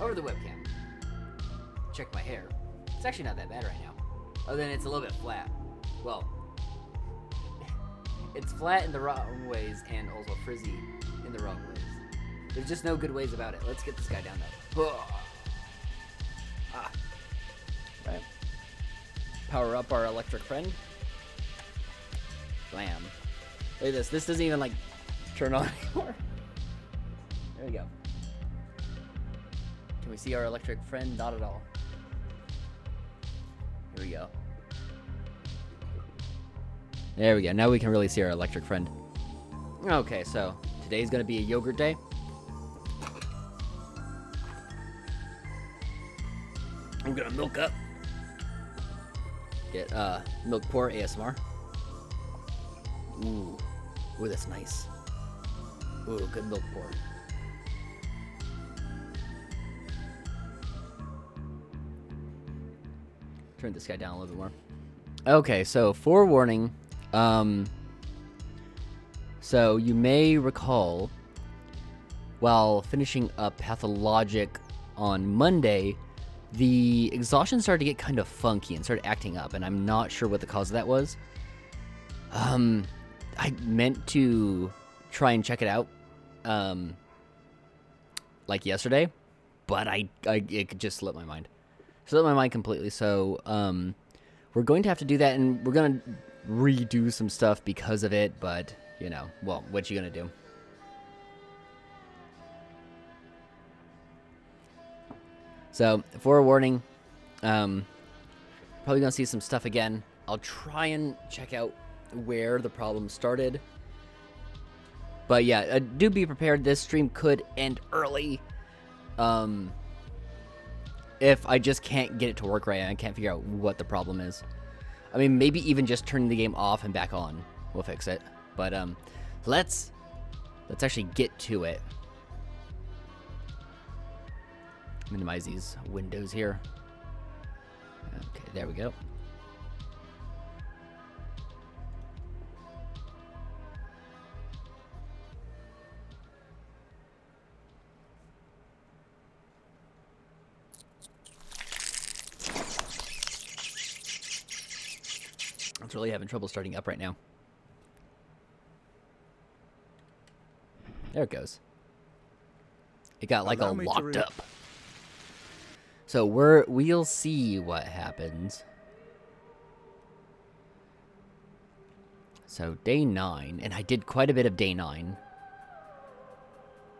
over the webcam. Check my hair. It's actually not that bad right now. Other than it's a little bit flat. Well, it's flat in the wrong ways and also frizzy in the wrong ways. There's just no good ways about it. Let's get this guy down though. Right. Power up our electric friend. Blam. Look at this. This doesn't even like turn on anymore. There we go. Can we see our electric friend? Not at all. Here we go. There we go. Now we can really see our electric friend. Okay, so today's gonna be a yogurt day. I'm gonna milk up. Get milk pour ASMR. Ooh, that's nice. Ooh, good milk pour. Turn this guy down a little bit more. Okay, so forewarning. So you may recall, while finishing up Pathologic on Monday, the exhaustion started to get kind of funky and started acting up, and I'm not sure what the cause of that was. I meant to try and check it out, like yesterday, but it just slipped my mind. Slipped my mind completely, so, we're going to have to do that, and we're gonna redo some stuff because of it, but, you know, well, what you gonna do? So, forewarning, probably gonna see some stuff again. I'll try and check out where the problem started. But yeah, do be prepared. This stream could end early. If I just can't get it to work right and I can't figure out what the problem is. I mean, maybe even just turning the game off and back on will fix it. But let's actually get to it. Minimize these windows here. Okay, there we go. It's really having trouble starting up right now. There it goes. It got like all locked up. So we'll see what happens. So day 9, and I did quite a bit of day 9,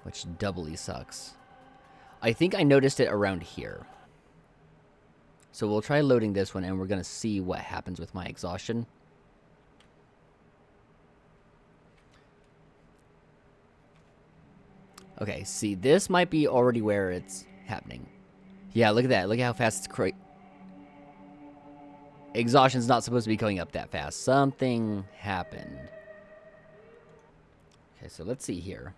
which doubly sucks. I think I noticed it around here. So we'll try loading this one, and we're gonna see what happens with my exhaustion. Okay, see, this might be already where it's happening. Yeah, look at that. Look at how fast it's exhaustion's not supposed to be going up that fast. Something happened. Okay, so let's see here.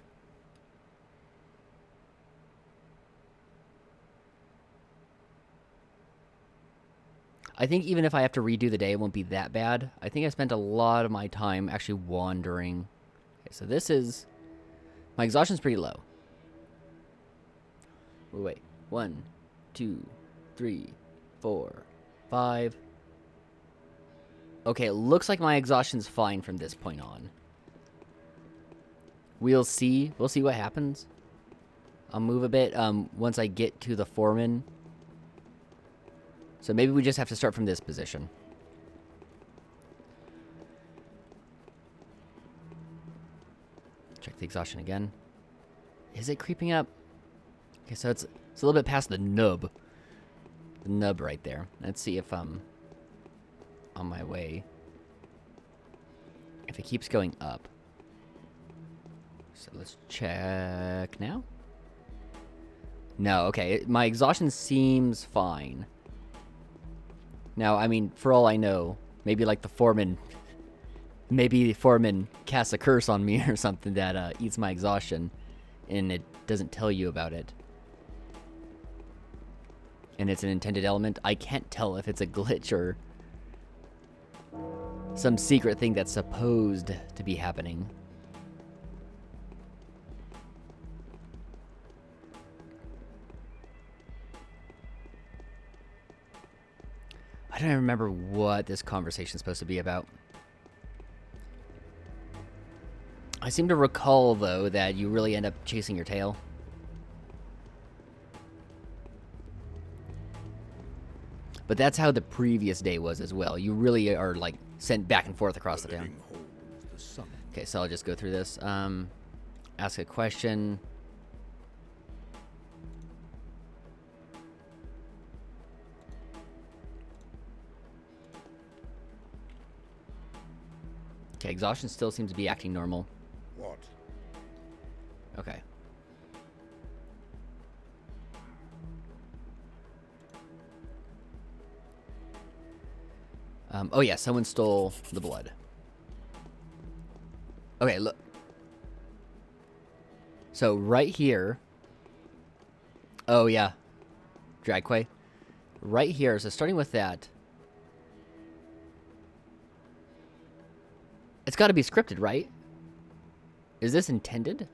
I think even if I have to redo the day, it won't be that bad. I think I spent a lot of my time actually wandering. Okay, so this is... my exhaustion's pretty low. Wait. 1, 2, 3, 4, 5. Okay, it looks like my exhaustion's fine from this point on. We'll see. We'll see what happens. I'll move a bit once I get to the foreman. So maybe we just have to start from this position. Check the exhaustion again. Is it creeping up? Okay, so it's a little bit past the nub. The nub right there. Let's see if I'm on my way. If it keeps going up. So let's check now. No, okay. My exhaustion seems fine. Now, I mean, for all I know, maybe like the foreman... maybe the foreman casts a curse on me or something that eats my exhaustion. And it doesn't tell you about it. And it's an intended element. I can't tell if it's a glitch or some secret thing that's supposed to be happening. I don't even remember what this conversation's supposed to be about. I seem to recall, though, that you really end up chasing your tail. But that's how the previous day was as well. You really are, like, sent back and forth across the town. Okay, so I'll just go through this. Ask a question. Okay, exhaustion still seems to be acting normal. What? Okay. Oh yeah, someone stole the blood. Okay, look. So right here. Oh yeah. Dragquay. Right here, so starting with that. It's got to be scripted, right? Is this intended?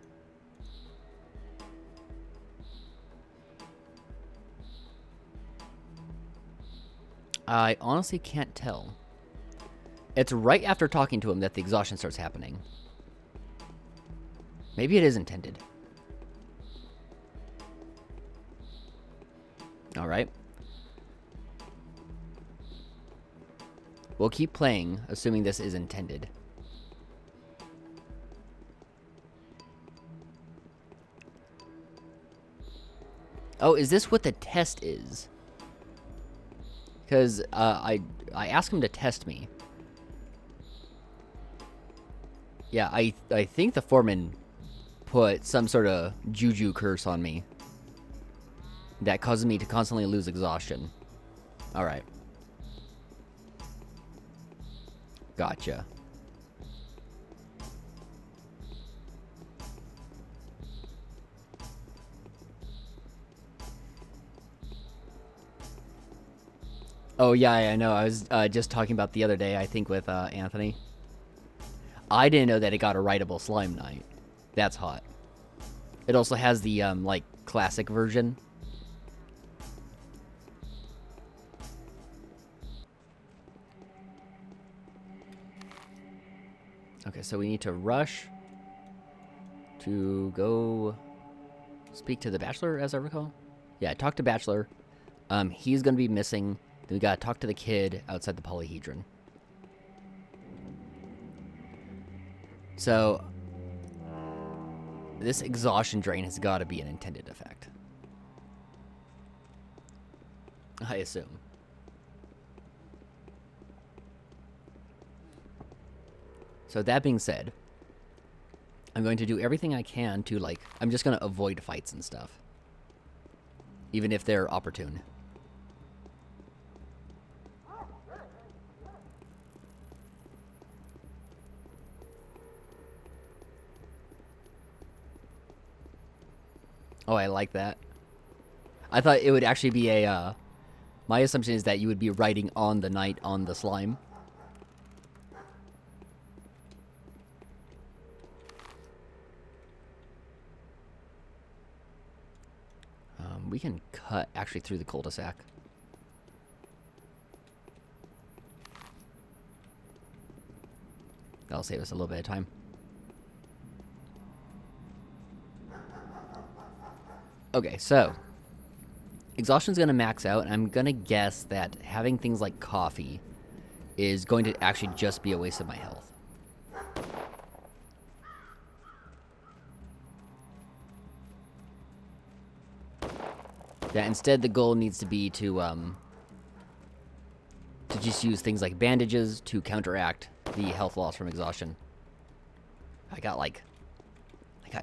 I honestly can't tell. It's right after talking to him that the exhaustion starts happening. Maybe it is intended. Alright. We'll keep playing, assuming this is intended. Oh, is this what the test is? Because I asked him to test me. Yeah, I think the foreman put some sort of juju curse on me that causes me to constantly lose exhaustion. Alright. Gotcha. Oh, yeah, I know. I was just talking about the other day, I think, with Anthony. I didn't know that it got a writable slime night. That's hot. It also has the, like, classic version. Okay, so we need to rush to go speak to the Bachelor, as I recall. Yeah, talk to Bachelor. He's going to be missing. Then we got to talk to the kid outside the polyhedron. So, this exhaustion drain has got to be an intended effect. I assume. So that being said, I'm going to do everything I can to, like, I'm just going to avoid fights and stuff. Even if they're opportune. Oh, I like that. I thought it would actually be a, my assumption is that you would be writing on the night on the slime. We can cut actually through the cul-de-sac. That'll save us a little bit of time. Okay, so exhaustion's going to max out, and I'm going to guess that having things like coffee is going to actually just be a waste of my health. That instead the goal needs to be to just use things like bandages to counteract the health loss from exhaustion. I got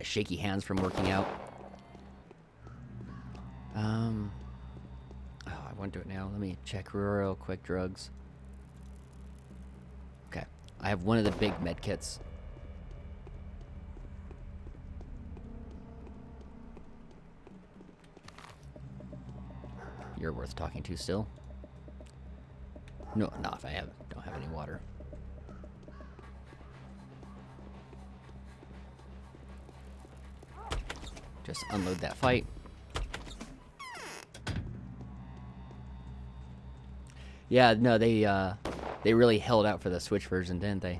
shaky hands from working out. Oh, I want to do it now. Let me check real quick. Drugs. Okay. I have one of the big med kits. You're worth talking to still. No, not if I don't have any water. Just unload that fight. Yeah, no, they really held out for the Switch version, didn't they?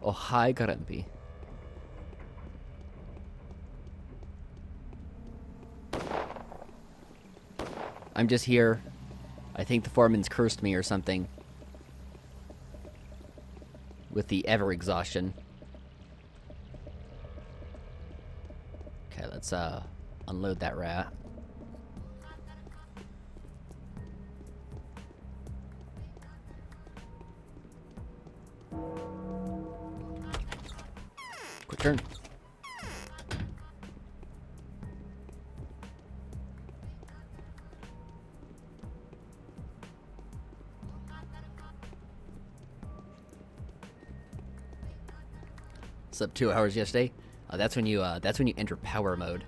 Oh, hi, Garampi. I'm just here. I think the foreman's cursed me or something. With the ever exhaustion. Okay, let's unload that rat. Quick turn. Slept 2 hours yesterday. That's when you enter power mode.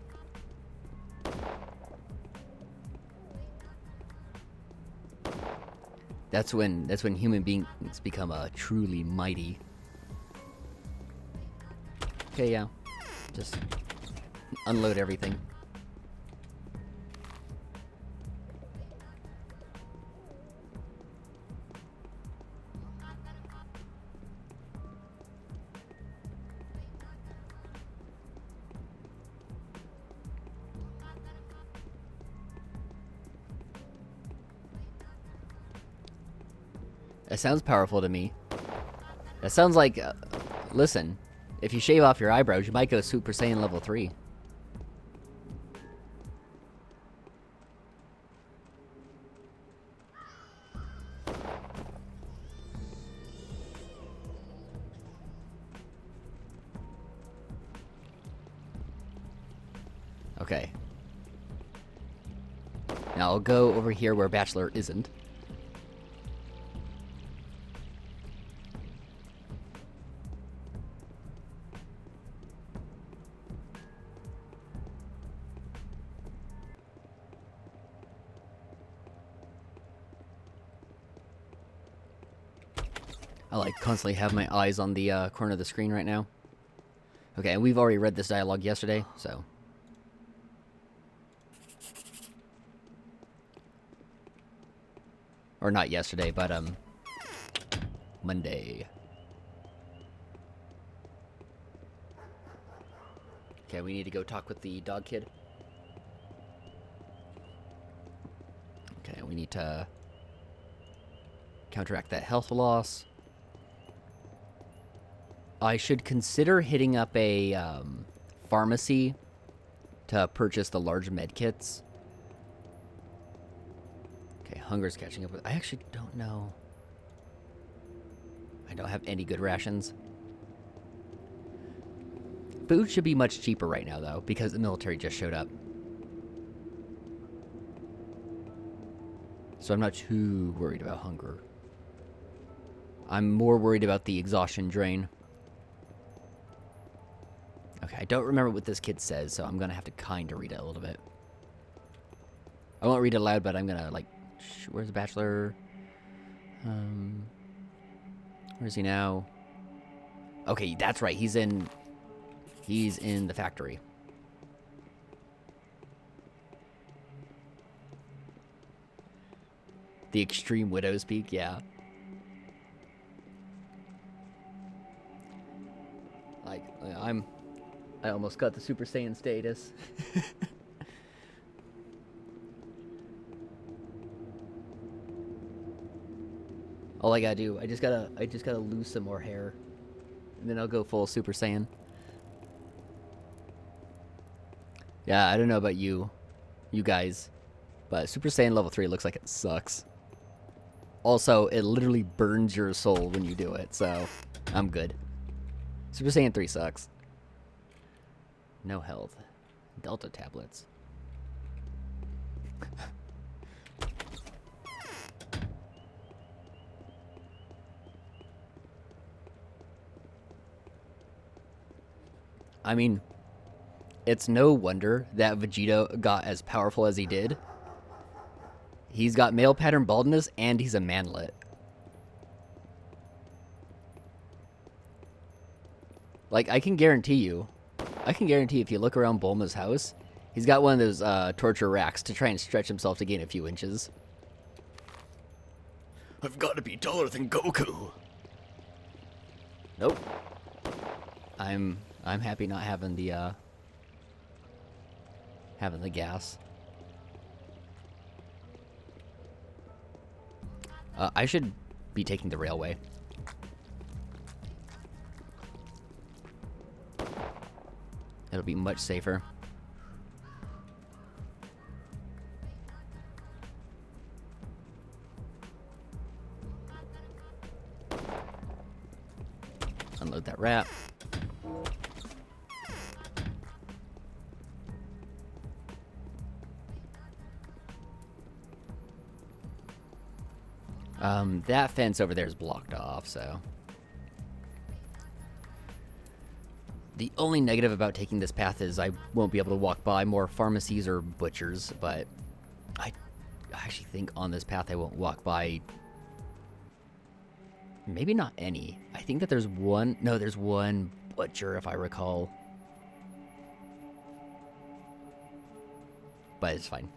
That's when human beings become truly mighty. Okay, yeah. Just unload everything. That sounds powerful to me. That sounds like... listen, if you shave off your eyebrows, you might go Super Saiyan level 3. Okay. Now I'll go over here where Bachelor isn't. I like constantly have my eyes on the corner of the screen right now. Okay, and we've already read this dialogue yesterday, so... Or not yesterday, but, Monday. Okay, we need to go talk with the dog kid. Okay, we need to counteract that health loss. I should consider hitting up a pharmacy to purchase the large med kits. Okay, hunger's catching up with... I actually don't know. I don't have any good rations. Food should be much cheaper right now, though, because the military just showed up. So I'm not too worried about hunger. I'm more worried about the exhaustion drain. Okay, I don't remember what this kid says, so I'm going to have to kind of read it a little bit. I won't read it loud, but I'm going to, like... Where's the Bachelor? Where is he now? Okay, that's right. He's in the factory. The extreme widow's peak, yeah. Like, I almost got the Super Saiyan status. All I gotta do, I just gotta lose some more hair, and then I'll go full Super Saiyan. Yeah, I don't know about you guys, but Super Saiyan level 3 looks like it sucks. Also, it literally burns your soul when you do it, so I'm good. Super Saiyan 3 sucks. No health. Delta tablets. I mean, it's no wonder that Vegeta got as powerful as he did. He's got male pattern baldness, and he's a manlet. Like, I can guarantee you if you look around Bulma's house, he's got one of those torture racks to try and stretch himself to gain a few inches. I've got to be taller than Goku. Nope. I'm happy not having the gas. I should be taking the railway. It'll be much safer. Unload that rat. That fence over there is blocked off, so. The only negative about taking this path is I won't be able to walk by more pharmacies or butchers, but I actually think on this path I won't walk by maybe not any. I think that there's one, no, there's one butcher if I recall. But it's fine.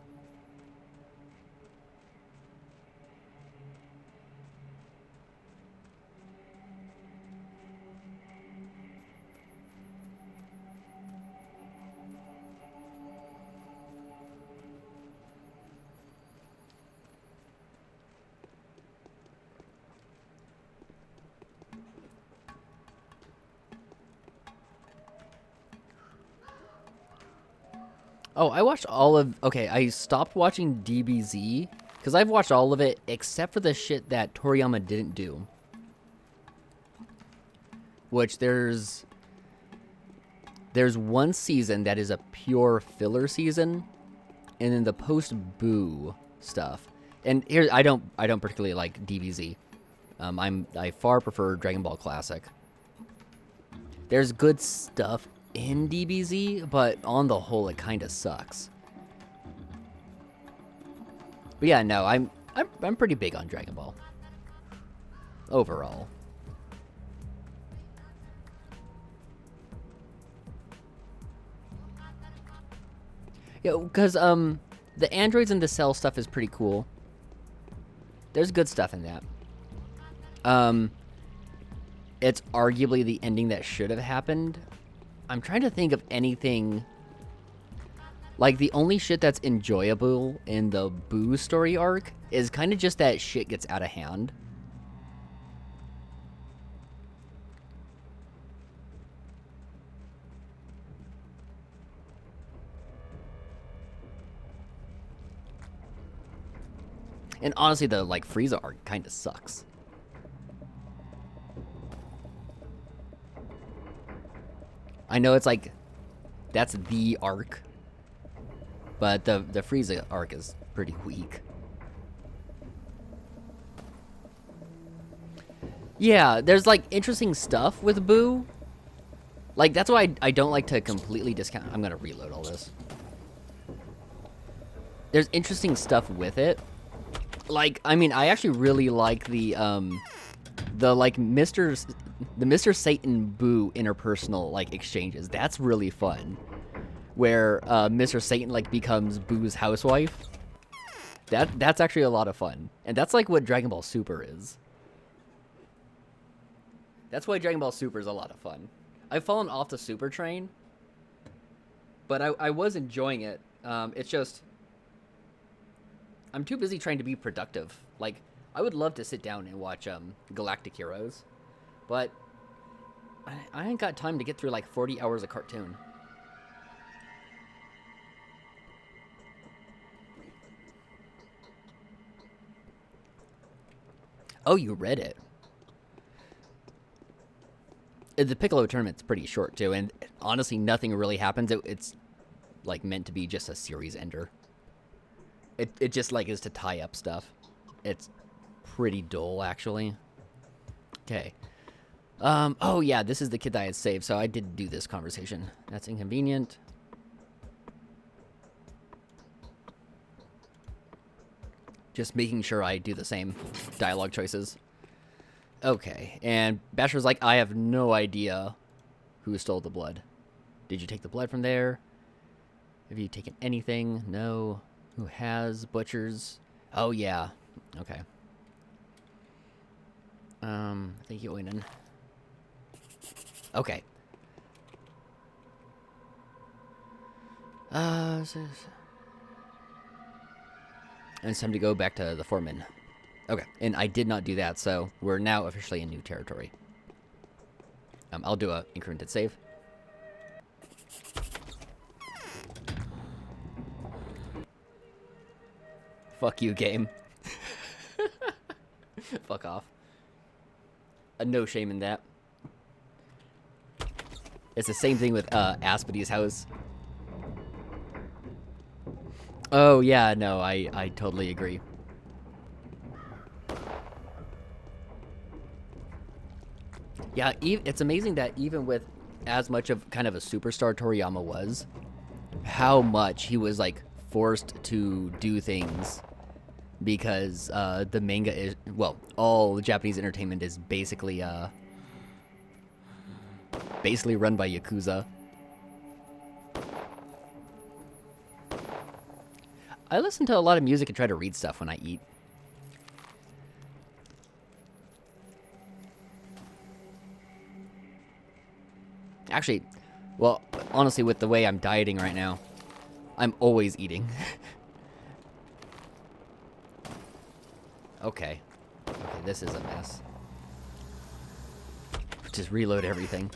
Oh, I watched all of... Okay, I stopped watching DBZ, because I've watched all of it, except for the shit that Toriyama didn't do. Which there's one season that is a pure filler season, and then the post-Boo stuff. And here, I don't particularly like DBZ. I far prefer Dragon Ball Classic. There's good stuff in DBZ, but on the whole, it kind of sucks. But yeah, no, I'm pretty big on Dragon Ball overall. Yeah, because the androids and the cell stuff is pretty cool. There's good stuff in that. It's arguably the ending that should have happened. I'm trying to think of anything. Like, the only shit that's enjoyable in the Boo story arc is kind of just that shit gets out of hand. And honestly, the, like, Frieza arc kind of sucks. I know it's like, that's the arc, but the Frieza arc is pretty weak. Yeah, there's like interesting stuff with Boo. Like, that's why I don't like to completely discount. I'm gonna reload all this. There's interesting stuff with it. Like, I mean, I actually really like the like Mr. Satan Boo interpersonal like exchanges. That's really fun. Where Mr. Satan like becomes Boo's housewife. That's actually a lot of fun. And that's like what Dragon Ball Super is. That's why Dragon Ball Super is a lot of fun. I've fallen off the Super train, but I was enjoying it. It's just I'm too busy trying to be productive. Like, I would love to sit down and watch Galactic Heroes, but I ain't got time to get through like 40 hours of cartoon. Oh, you read it. The Piccolo tournament's pretty short too, and honestly, nothing really happens. It's like meant to be just a series ender. It just like is to tie up stuff. It's pretty dull, actually. Okay. Oh yeah, this is the kid that I had saved, so I did do this conversation. That's inconvenient. Just making sure I do the same dialogue choices. Okay, and Basher's like, I have no idea who stole the blood. Did you take the blood from there? Have you taken anything? No. Who has? Butchers? Oh, yeah. Okay. Thank you, Oinen. Okay. And it's time to go back to the foreman. Okay, and I did not do that, so we're now officially in new territory. I'll do a incremented save. Fuck you, game. Fuck off. No shame in that. It's the same thing with Aspidy's house. Oh, yeah, no, I totally agree. Yeah, it's amazing that even with as much of kind of a superstar Toriyama was, how much he was, like, forced to do things because the manga is, well, all Japanese entertainment is basically run by Yakuza. I listen to a lot of music and try to read stuff when I eat. Actually, well, honestly, with the way I'm dieting right now, I'm always eating. Okay. Okay, this is a mess. Just reload everything.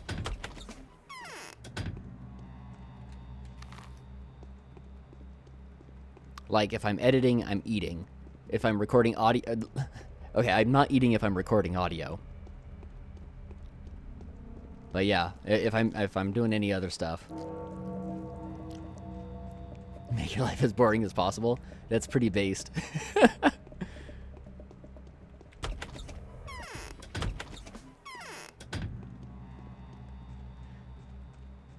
Like, if I'm editing, I'm eating. If I'm recording audio... Okay, I'm not eating if I'm recording audio. But yeah, if I'm doing any other stuff... Make your life as boring as possible? That's pretty based.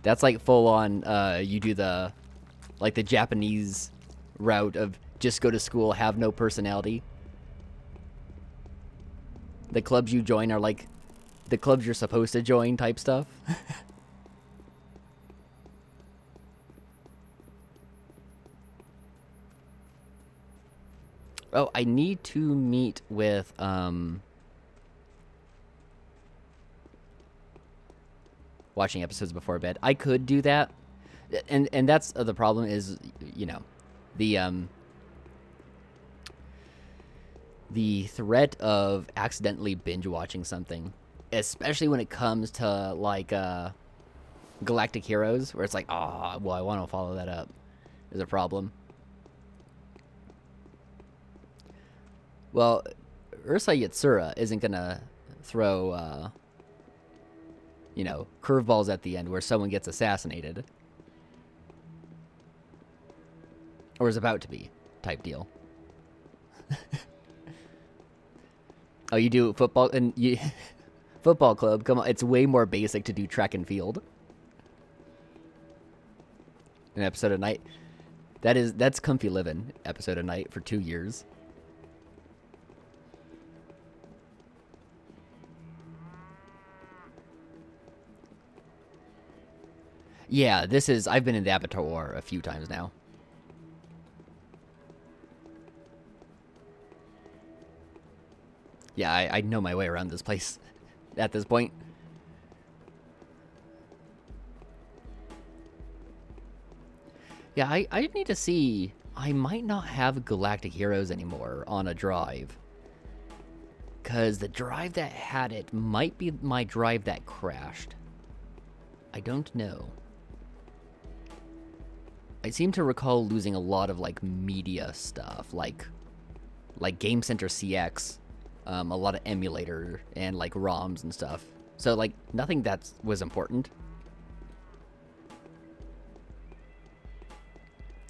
That's like full on, you do the... Like the Japanese route of just go to school, have no personality. The clubs you join are like the clubs you're supposed to join type stuff. Oh, I need to meet with watching episodes before bed. I could do that. And that's the problem is, you know, the threat of accidentally binge watching something, especially when it comes to like Galactic Heroes, where it's like, oh, well, I want to follow that up, is a problem. Well, Ursa Yatsura isn't gonna throw, you know, curveballs at the end where someone gets assassinated. Or is about to be, type deal. Oh, you do football and you football club? Come on, it's way more basic to do track and field. An episode a night. That's comfy living. Episode a night for 2 years. Yeah, this is. I've been in the Abattoir a few times now. Yeah, I know my way around this place at this point. Yeah, I need to see. I might not have Galactic Heroes anymore on a drive. Because the drive that had it might be my drive that crashed. I don't know. I seem to recall losing a lot of, like, media stuff. Like Game Center CX. A lot of emulator and like ROMs and stuff. So like nothing that was important.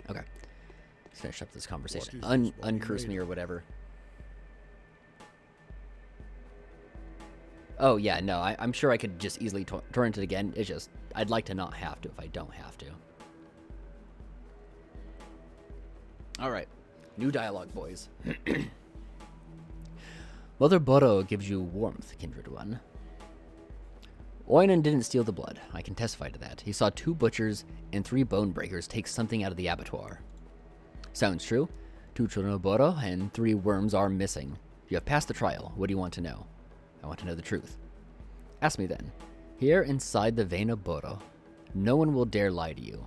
Okay, let's finish up this conversation. Uncurse me or whatever. Oh yeah, no, I'm sure I could just easily torrent it again. It's just I'd like to not have to if I don't have to. All right, new dialogue, boys. Mother Boro gives you warmth, kindred one. Oinen didn't steal the blood. I can testify to that. He saw 2 butchers and 3 bone breakers take something out of the abattoir. Sounds true. 2 children of Boro and 3 worms are missing. You have passed the trial. What do you want to know? I want to know the truth. Ask me then. Here inside the vein of Boro, no one will dare lie to you.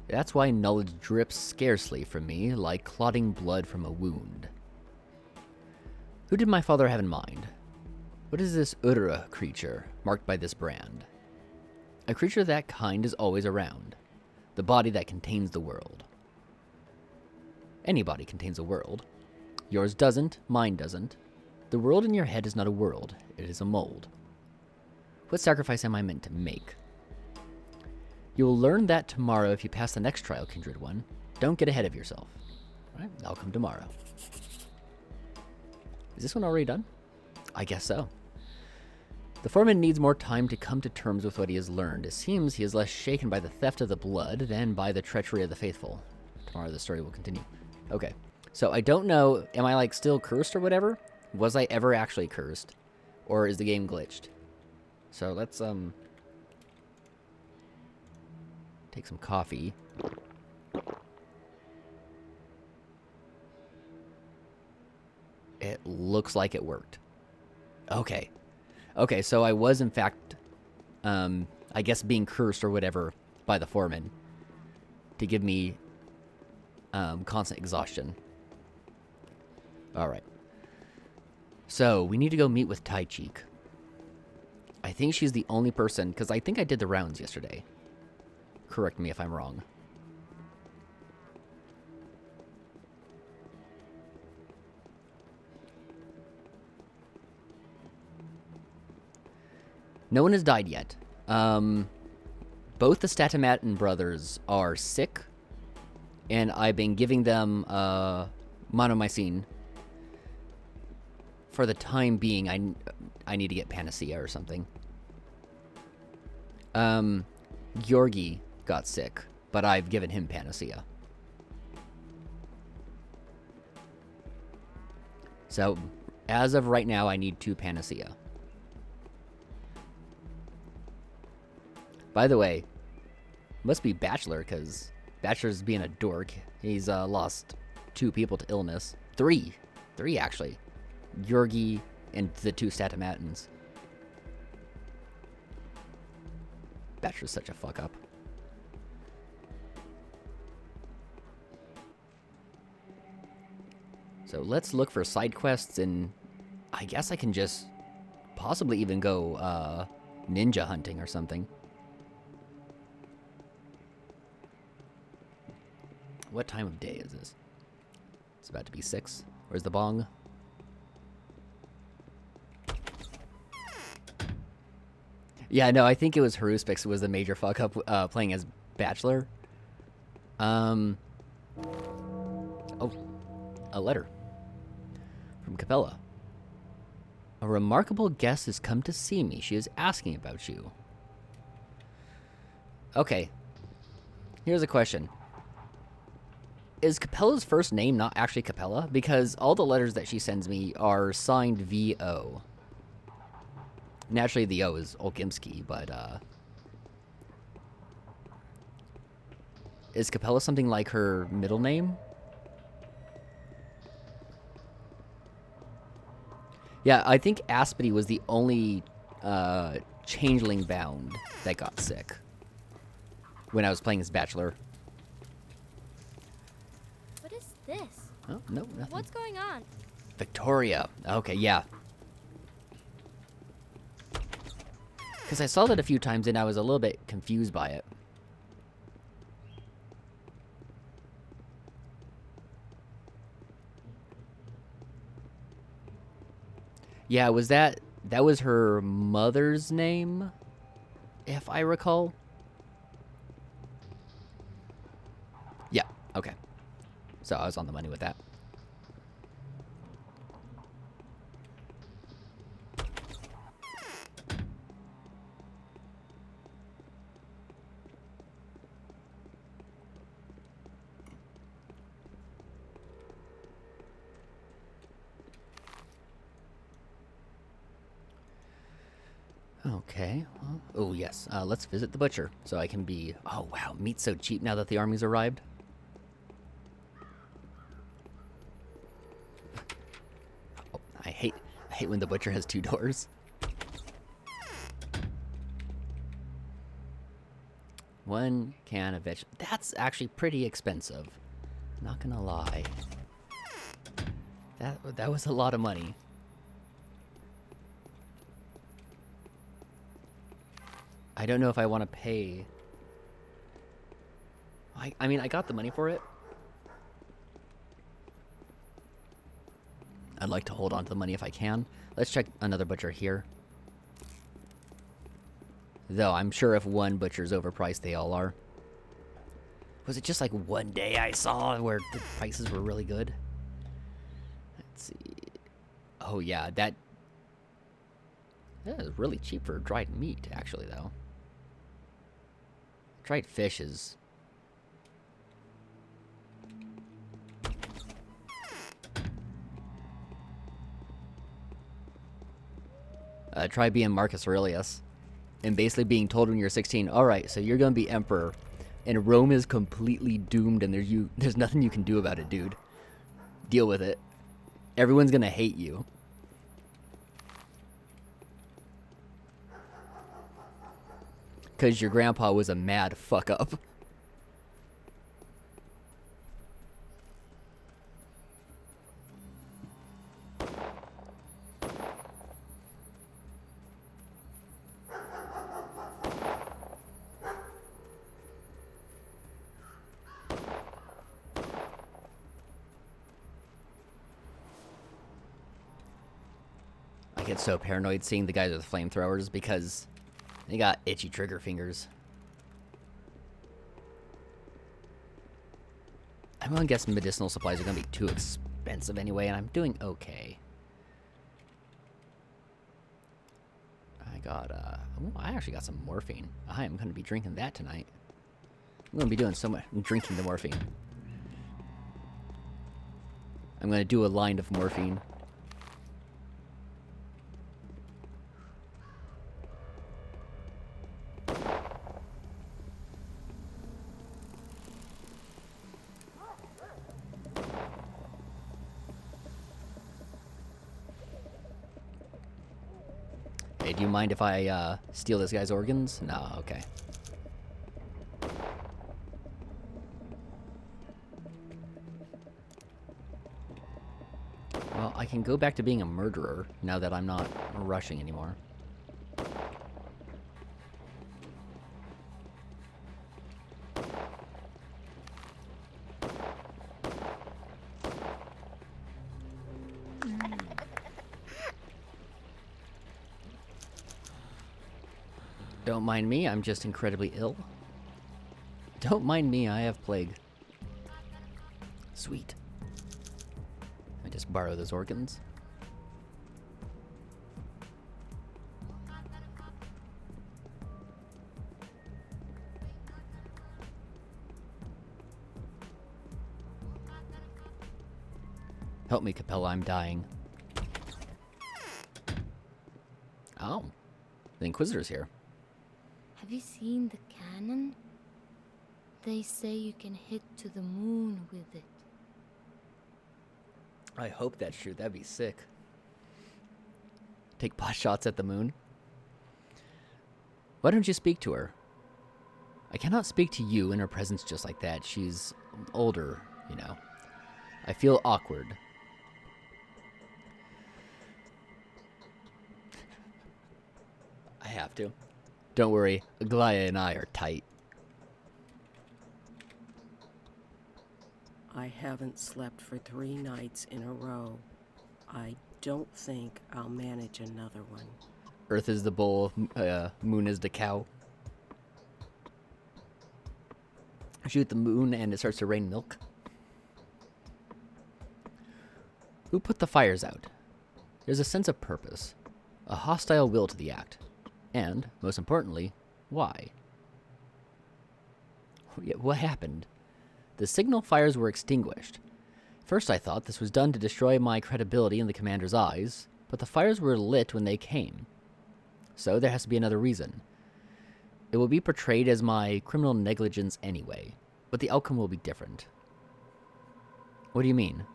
That's why knowledge drips scarcely from me like clotting blood from a wound. Who did my father have in mind? What is this Ura creature marked by this brand? A creature of that kind is always around. The body that contains the world. Any body contains a world. Yours doesn't, mine doesn't. The world in your head is not a world, it is a mold. What sacrifice am I meant to make? You will learn that tomorrow if you pass the next trial, Kindred One. Don't get ahead of yourself. All right, I'll come tomorrow. Is this one already done? I guess so. The foreman needs more time to come to terms with what he has learned. It seems he is less shaken by the theft of the blood than by the treachery of the faithful. Tomorrow the story will continue. Okay, so I don't know, am I like still cursed or whatever? Was I ever actually cursed? Or is the game glitched? So let's take some coffee. It looks like it worked. Okay. Okay, so I was in fact, I guess being cursed or whatever by the foreman to give me constant exhaustion. Alright. So, we need to go meet with Tai Cheek. I think she's the only person, because I think I did the rounds yesterday. Correct me if I'm wrong. No one has died yet. Both the Statomatin brothers are sick, and I've been giving them monomycene. For the time being, I need to get Panacea or something. Georgi got sick, but I've given him Panacea. So, as of right now, I need 2 Panacea. By the way, must be Bachelor, because Bachelor's being a dork. He's lost 2 people to illness. 3. 3, actually. Georgi and the 2 Statomatins. Bachelor's such a fuck up. So let's look for side quests, and I guess I can just possibly even go ninja hunting or something. What time of day is this? It's about to be 6. Where's the bong? Yeah, no, I think it was Haruspex who was the major fuck up playing as Bachelor. Oh, a letter from Capella. A remarkable guest has come to see me. She is asking about you. Okay. Here's a question. Is Capella's first name not actually Capella? Because all the letters that she sends me are signed V.O. Naturally, the O is Olgimsky, but, is Capella something like her middle name? Yeah, I think Aspity was the only, changeling bound that got sick when I was playing as Bachelor. What is this? Oh, no, nothing. What's going on? Victoria. Okay, yeah. Because I saw that a few times and I was a little bit confused by it. Yeah, was that was her mother's name, if I recall? Yeah, okay. So I was on the money with that. Okay. Well, oh, yes. Let's visit the butcher so I can be... Oh, wow. Meat's so cheap now that the army's arrived. Oh, I I hate when the butcher has 2 doors. One can of veg. That's actually pretty expensive. Not gonna lie. That was a lot of money. I don't know if I want to pay. I mean, I got the money for it. I'd like to hold on to the money if I can. Let's check another butcher here. Though I'm sure if one butcher's overpriced, they all are. Was it just like one day I saw where the prices were really good? Let's see. Oh yeah, that is really cheap for dried meat, actually, though. Dried fish is... try being Marcus Aurelius and basically being told when you're 16, alright, so you're gonna be emperor, and Rome is completely doomed and there's nothing you can do about it, dude. Deal with it. Everyone's gonna hate you. Because your grandpa was a mad fuck up. I get so paranoid seeing the guys with flamethrowers because they got itchy trigger fingers. I'm gonna guess medicinal supplies are gonna be too expensive anyway, and I'm doing okay. I actually got some morphine. I am gonna be drinking that tonight. I'm gonna be doing so much drinking the morphine. I'm gonna do a line of morphine. Hey, do you mind if I steal this guy's organs? No, okay. Well, I can go back to being a murderer now that I'm not rushing anymore. Don't mind me, I'm just incredibly ill. Don't mind me, I have plague. Sweet. Let me just borrow those organs. Help me, Capella, I'm dying. Oh. The Inquisitor's here. Have you seen the cannon? They say you can hit to the moon with it. I hope that's true. That'd be sick. Take pot shots at the moon. Why don't you speak to her? I cannot speak to you in her presence just like that. She's older, you know. I feel awkward. I have to. Don't worry, Aglaya and I are tight. I haven't slept for 3 nights in a row. I don't think I'll manage another one. Earth is the bull, moon is the cow. Shoot the moon and it starts to rain milk. Who put the fires out? There's a sense of purpose, a hostile will to the act. And, most importantly, why? What happened? The signal fires were extinguished. First I thought this was done to destroy my credibility in the commander's eyes, but the fires were lit when they came. So there has to be another reason. It will be portrayed as my criminal negligence anyway, but the outcome will be different. What do you mean?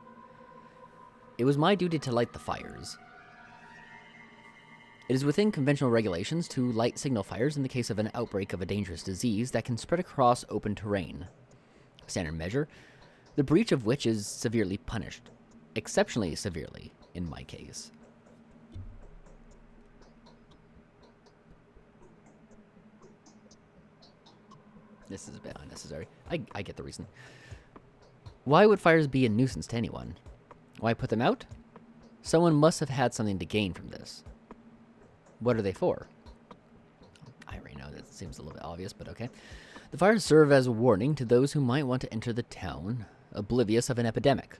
It was my duty to light the fires. It is within conventional regulations to light signal fires in the case of an outbreak of a dangerous disease that can spread across open terrain. Standard measure, the breach of which is severely punished. Exceptionally severely, in my case. This is a bit unnecessary. I get the reason. Why would fires be a nuisance to anyone? Why put them out? Someone must have had something to gain from this. What are they for? I already know that seems a little bit obvious, but okay. The fires serve as a warning to those who might want to enter the town, oblivious of an epidemic.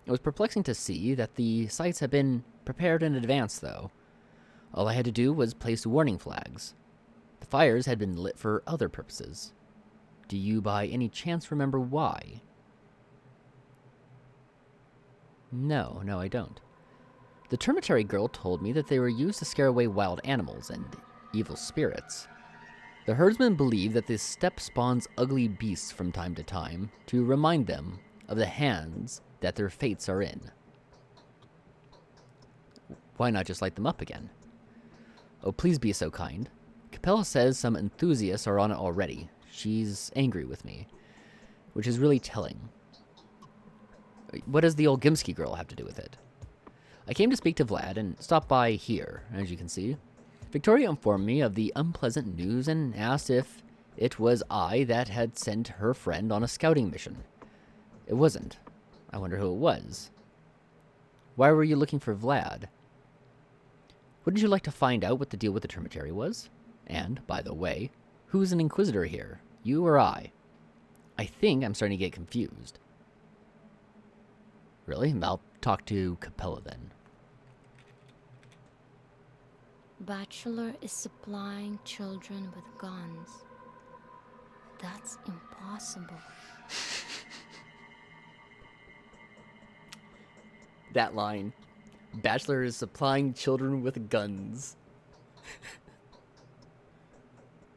It was perplexing to see that the sites had been prepared in advance, though. All I had to do was place warning flags. The fires had been lit for other purposes. Do you by any chance remember why? No, I don't. The Termitary girl told me that they were used to scare away wild animals and evil spirits. The herdsmen believe that this steppe spawns ugly beasts from time to time to remind them of the hands that their fates are in. Why not just light them up again? Oh, please be so kind. Capella says some enthusiasts are on it already. She's angry with me, which is really telling. What does the old Gimsky girl have to do with it? I came to speak to Vlad and stopped by here, as you can see. Victoria informed me of the unpleasant news and asked if it was I that had sent her friend on a scouting mission. It wasn't. I wonder who it was. Why were you looking for Vlad? Wouldn't you like to find out what the deal with the Termitary was? And, by the way, who's an Inquisitor here? You or I? I think I'm starting to get confused. Really? I'll talk to Capella then. Bachelor is supplying children with guns. That's impossible. That line. Bachelor is supplying children with guns.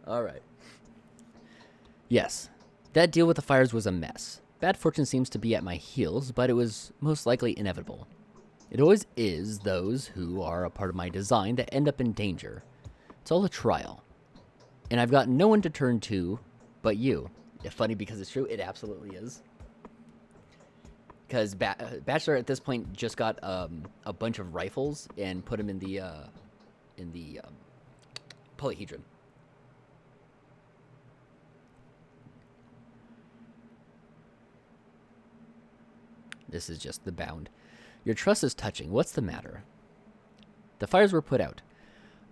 Alright. Yes, that deal with the fires was a mess. Bad fortune seems to be at my heels, but it was most likely inevitable. It always is those who are a part of my design that end up in danger. It's all a trial. And I've got no one to turn to but you. Yeah, funny because it's true, it absolutely is. Because Bachelor at this point just got a bunch of rifles and put them in the polyhedron. This is just the bound. Your trust is touching. What's the matter? The fires were put out.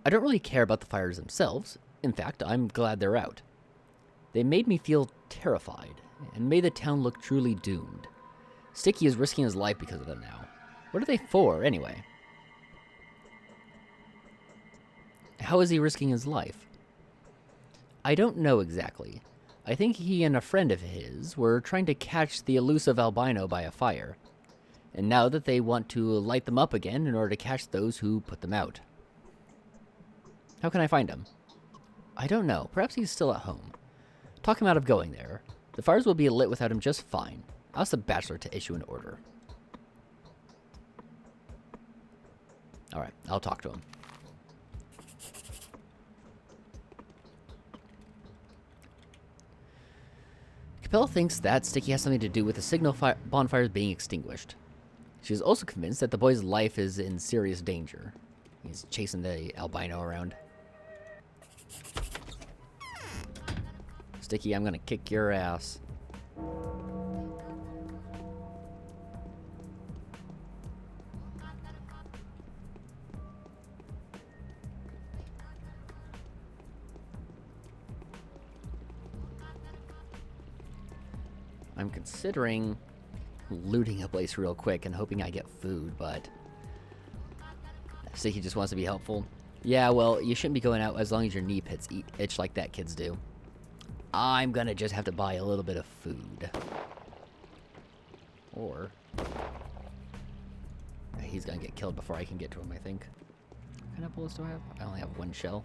I don't really care about the fires themselves. In fact, I'm glad they're out. They made me feel terrified and made the town look truly doomed. Sticky is risking his life because of them now. What are they for, anyway? How is he risking his life? I don't know exactly. I think he and a friend of his were trying to catch the elusive albino by a fire. And now that they want to light them up again in order to catch those who put them out. How can I find him? I don't know. Perhaps he's still at home. Talk him out of going there. The fires will be lit without him just fine. Ask the Bachelor to issue an order. Alright, I'll talk to him. Capella thinks that Sticky has something to do with the signal bonfires being extinguished. She is also convinced that the boy's life is in serious danger. He's chasing the albino around. Sticky, I'm gonna kick your ass. I'm considering looting a place real quick and hoping I get food, but Sticky just wants to be helpful. Yeah, well, you shouldn't be going out as long as your knee pits itch like that kids do. I'm gonna just have to buy a little bit of food. Or he's gonna get killed before I can get to him, I think. What kind of bullets do I have? I only have one shell.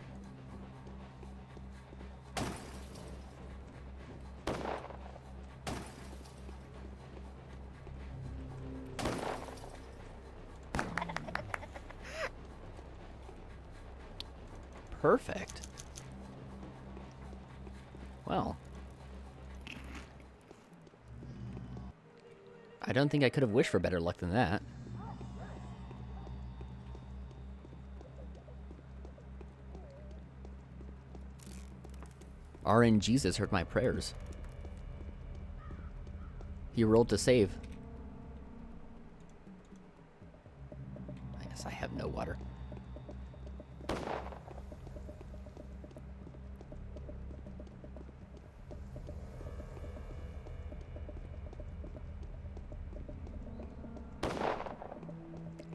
Perfect. Well. I don't think I could have wished for better luck than that. RN Jesus heard my prayers. He rolled to save. I guess I have no water.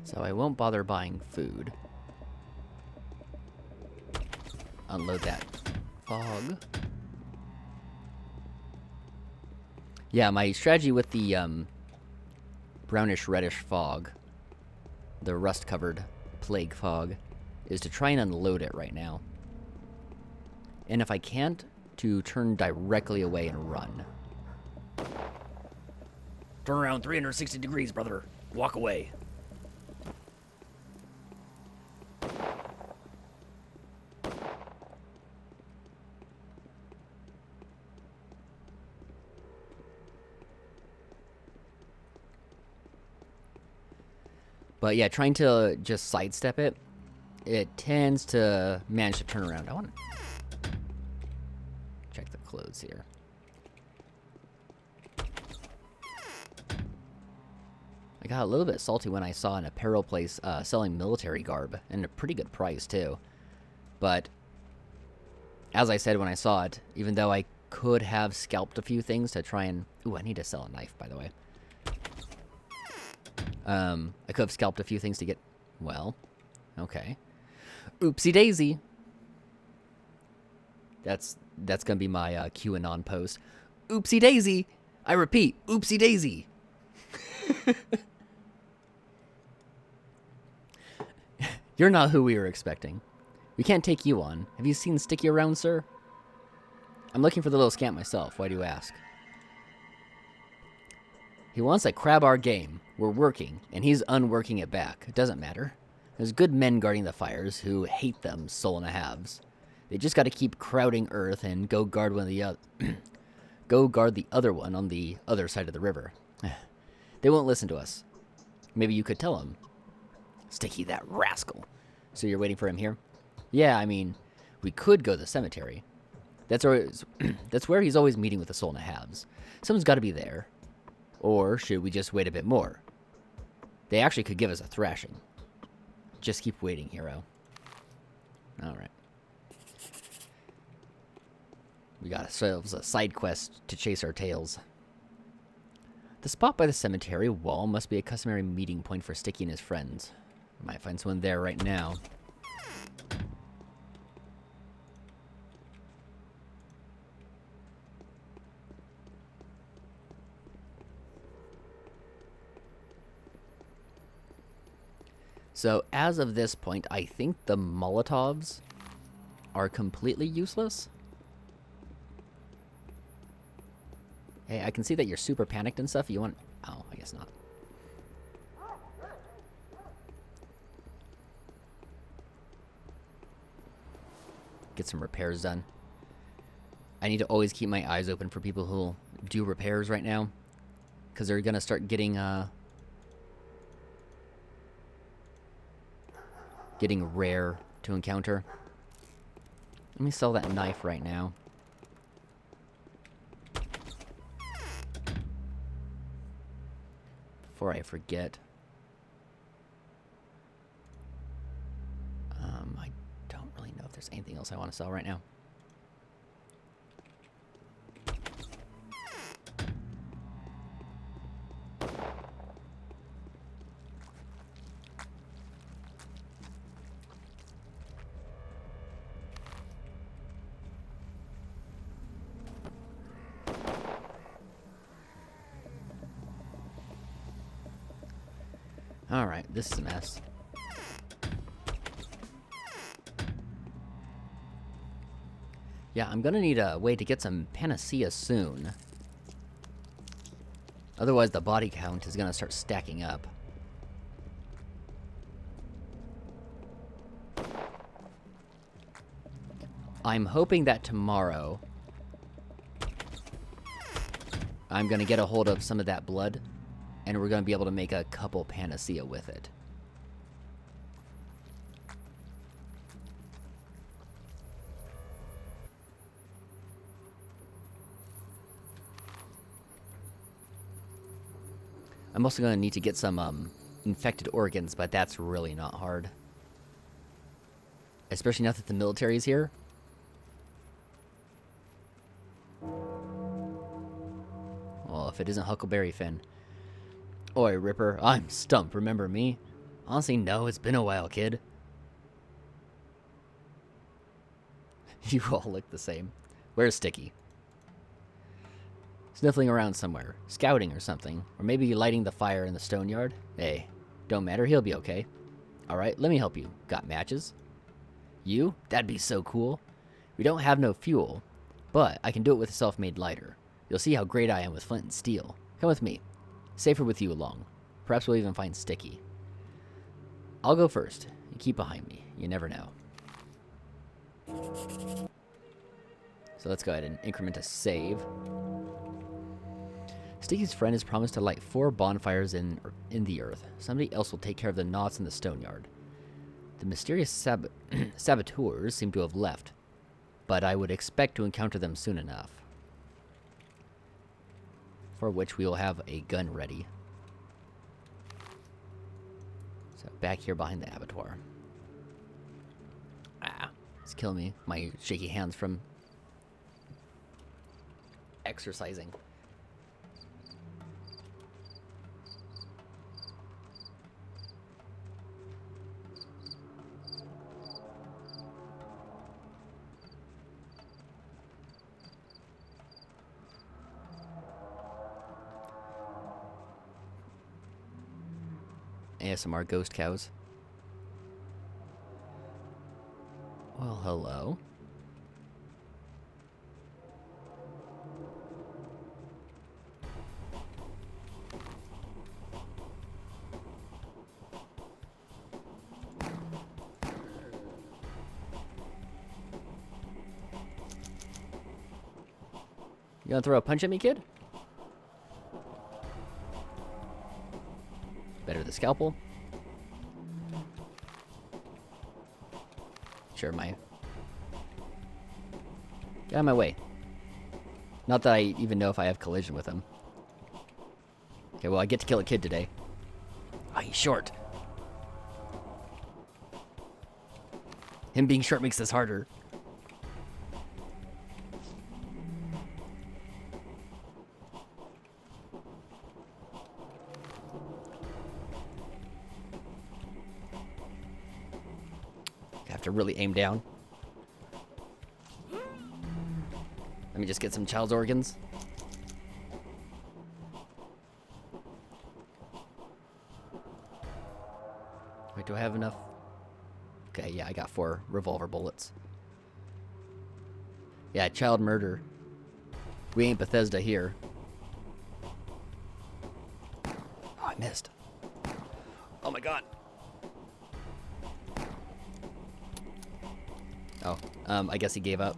So I won't bother buying food. Unload that fog. Yeah, my strategy with the brownish reddish fog, the rust covered plague fog, is to try and unload it right now. And if I can't, to turn directly away and run. Turn around 360 degrees, brother. Walk away. But yeah, trying to just sidestep it, it tends to manage to turn around. I want to check the clothes here. I got a little bit salty when I saw an apparel place selling military garb, and a pretty good price too. But as I said when I saw it, even though I could have scalped a few things to try and... Ooh, I need to sell a knife, by the way. I could have scalped a few things to get... Well, okay. Oopsie daisy. That's gonna be my QAnon post. Oopsie daisy. I repeat, oopsie daisy. You're not who we were expecting. We can't take you on. Have you seen Sticky around, sir? I'm looking for the little scamp myself. Why do you ask? He wants to crab our game. We're working, and he's unworking it back. It doesn't matter. There's good men guarding the fires who hate them, soul and a halves. They just got to keep crowding Earth and go guard one of the go guard the other one on the other side of the river. They won't listen to us. Maybe you could tell him. Sticky, that rascal. So you're waiting for him here? Yeah, I mean, we could go to the cemetery. That's where he's always meeting with the soul and a halves. Someone's got to be there. Or should we just wait a bit more? They actually could give us a thrashing. Just keep waiting, hero. Alright. We got ourselves a side quest to chase our tails. The spot by the cemetery wall must be a customary meeting point for Sticky and his friends. Might find someone there right now. So, as of this point, I think the Molotovs are completely useless. Hey, I can see that you're super panicked and stuff. You want... Oh, I guess not. Get some repairs done. I need to always keep my eyes open for people who'll do repairs right now. Because they're going to start getting rare to encounter. Let me sell that knife right now. Before I forget. I don't really know if there's anything else I want to sell right now. Alright, this is a mess. Yeah, I'm gonna need a way to get some panacea soon. Otherwise, the body count is gonna start stacking up. I'm hoping that tomorrow I'm going to get a hold of some of that blood, and we're going to be able to make a couple panacea with it. I'm also going to need to get some infected organs, but that's really not hard. Especially now that the military is here. Well, if it isn't Huckleberry Finn. Oi, Ripper, I'm stumped, remember me? Honestly, no, it's been a while, kid. You all look the same. Where's Sticky? Sniffling around somewhere. Scouting or something. Or maybe lighting the fire in the stone yard. Hey, don't matter, he'll be okay. Alright, let me help you. Got matches? You? That'd be so cool. We don't have no fuel, but I can do it with a self-made lighter. You'll see how great I am with flint and steel. Come with me. Safer with you along. Perhaps we'll even find Sticky. I'll go first. You keep behind me. You never know. So let's go ahead and increment a save. Sticky's friend has promised to light 4 bonfires in the earth. Somebody else will take care of the knots in the stone yard. The mysterious saboteurs seem to have left, but I would expect to encounter them soon enough. For which we will have a gun ready. So back here behind the abattoir. Ah, it's killing me. My shaky hands from exercising. ASMR ghost cows. Well, hello. You gonna throw a punch at me, kid? Better the scalpel. Sure, get out of my way. Not that I even know if I have collision with him. Okay, well, I get to kill a kid today. Oh, he's short. Him being short makes this harder. I have to really aim down. Let me just get some child's organs. Wait, do I have enough? Okay, yeah, I got 4 revolver bullets. Yeah, child murder. We ain't Bethesda here. Oh, I missed. Oh my god. Oh, I guess he gave up.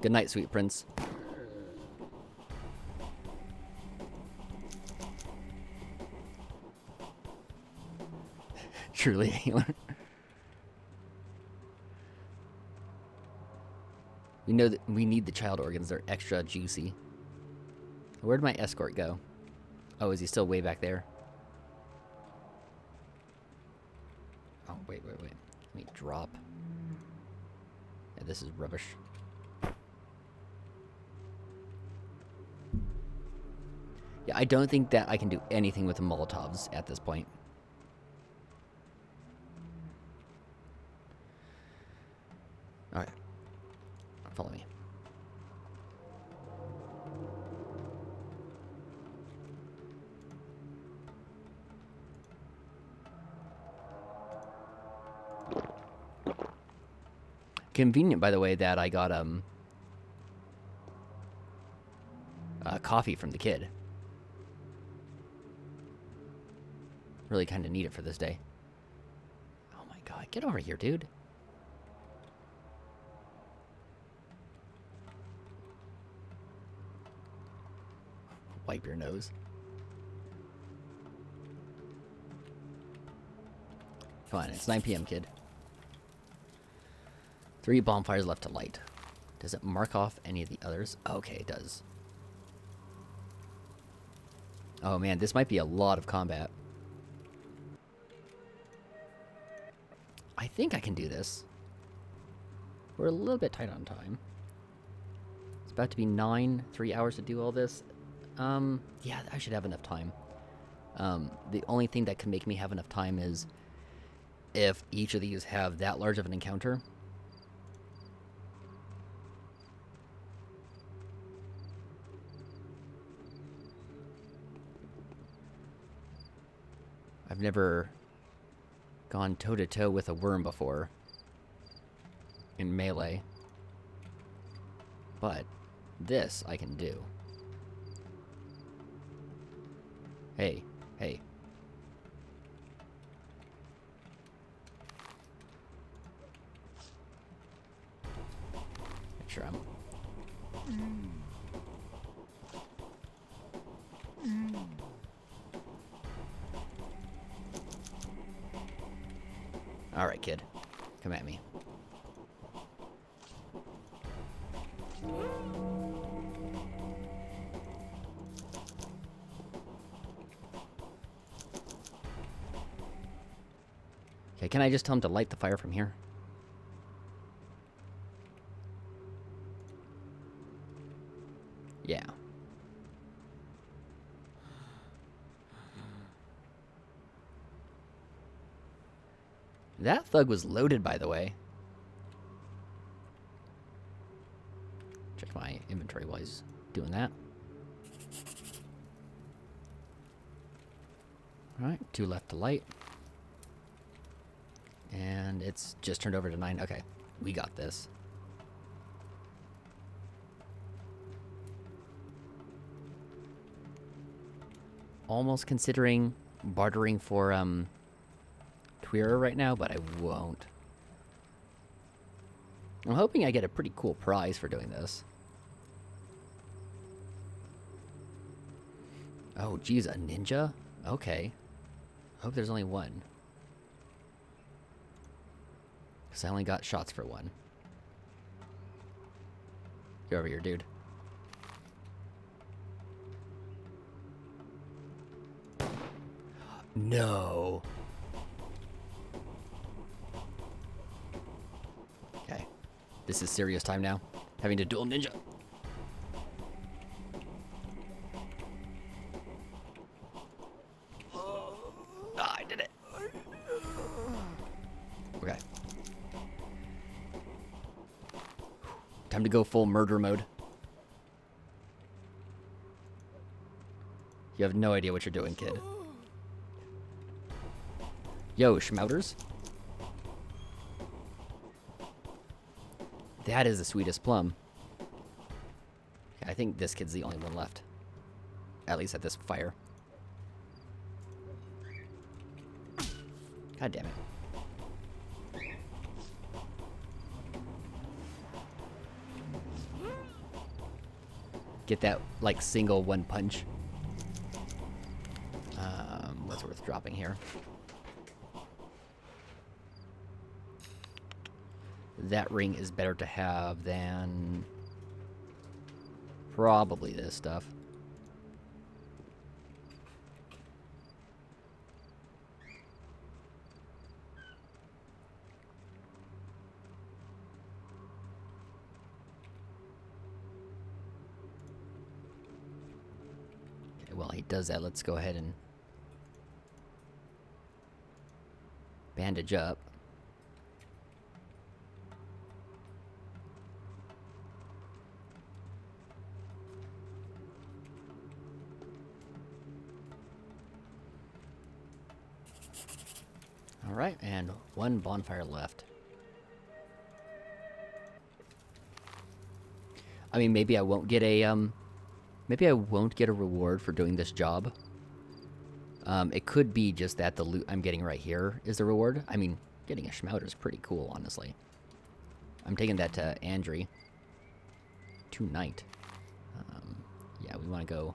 Good night, sweet prince. Truly. We know that we need the child organs. They're extra juicy. Where'd my escort go? Oh, is he still way back there? Oh, wait. Let me drop. Yeah, this is rubbish. Yeah, I don't think that I can do anything with the Molotovs at this point. Alright. Follow me. Convenient, by the way, that I got coffee from the kid. Really kind of need it for this day. Oh my god, get over here, dude. Wipe your nose. Come on, it's 9 p.m., kid. 3 bonfires left to light. Does it mark off any of the others? Okay, it does. Oh man, this might be a lot of combat. I think I can do this. We're a little bit tight on time. It's about to be 3 hours to do all this. Yeah, I should have enough time. The only thing that can make me have enough time is if each of these have that large of an encounter. I've never gone toe-to-toe with a worm before in melee, but this I can do. Hey, hey. Make sure I'm... Alright, kid. Come at me. Okay, can I just tell him to light the fire from here? Yeah. That thug was loaded, by the way. Check my inventory while he's doing that. Alright, 2 left to light. And it's just turned over to 9. Okay, we got this. Almost considering bartering for, Twira right now, but I won't. I'm hoping I get a pretty cool prize for doing this. Oh, geez, a ninja? Okay. Hope there's only one. Because I only got shots for one. Get over here, dude. No. Okay. This is serious time now. Having to duel ninja. Ah, I did it. Okay. Time to go full murder mode. You have no idea what you're doing, kid. Yo, schmouters. That is the sweetest plum. I think this kid's the only one left. At least at this fire. God damn it. Get that, like, single one punch. What's worth dropping here? That ring is better to have than probably this stuff. Okay, while he does that, let's go ahead and bandage up. Alright, and one bonfire left. I mean, maybe I won't get a, maybe I won't get a reward for doing this job. It could be just that the loot I'm getting right here is the reward. I mean, getting a schmouter is pretty cool, honestly. I'm taking that to Andri tonight. Yeah, we want to go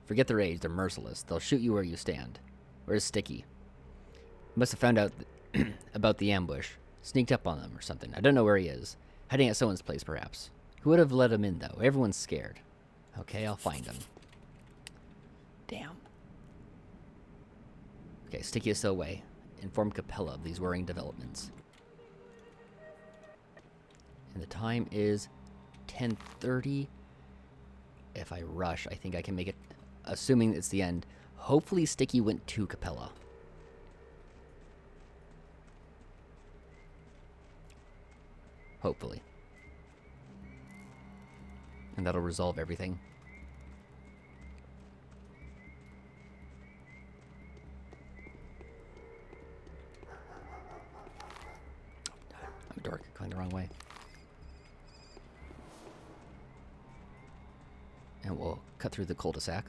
Forget their age, they're merciless. They'll shoot you where you stand. Where's Sticky? Must have found out about the ambush. Sneaked up on them or something. I don't know where he is. Hiding at someone's place, perhaps. Who would have let him in, though? Everyone's scared. Okay, I'll find him. Damn. Okay, Sticky is still away. Inform Capella of these worrying developments. And the time is 10:30. If I rush, I think I can make it, assuming it's the end. Hopefully Sticky went to Capella. Hopefully. And that'll resolve everything. I'm a dork, going the wrong way. And we'll cut through the cul-de-sac.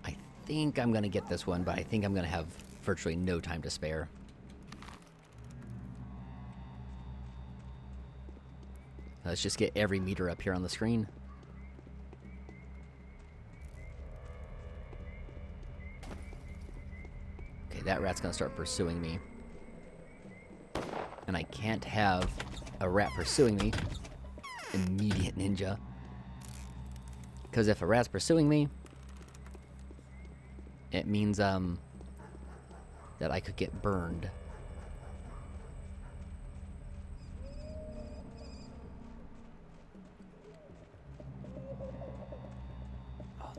I think I'm going to get this one, but I think I'm going to have virtually no time to spare. Let's just get every meter up here on the screen. Okay, that rat's gonna start pursuing me. And I can't have a rat pursuing me. Immediate ninja. Because if a rat's pursuing me, it means, that I could get burned.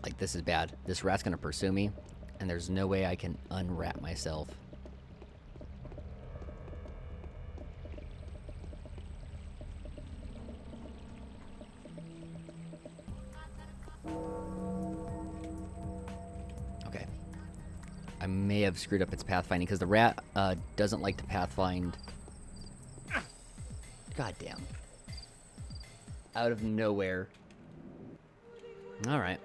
Like, this is bad. This rat's gonna pursue me, and there's no way I can unwrap myself. Okay. I may have screwed up its pathfinding, because the rat doesn't like to pathfind. God damn. Out of nowhere. Alright.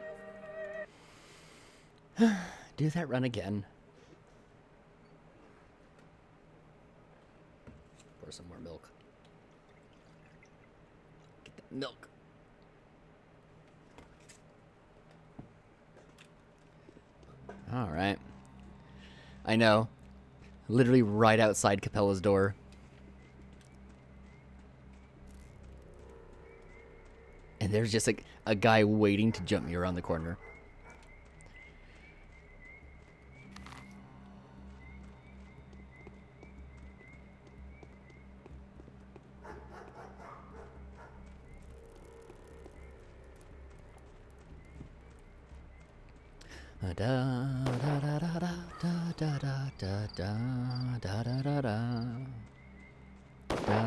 Do that run again. Pour some more milk. Get the milk. Alright. I know. Literally right outside Capella's door. And there's just a guy waiting to jump me around the corner. Da da da da da da da da da da da da da. Da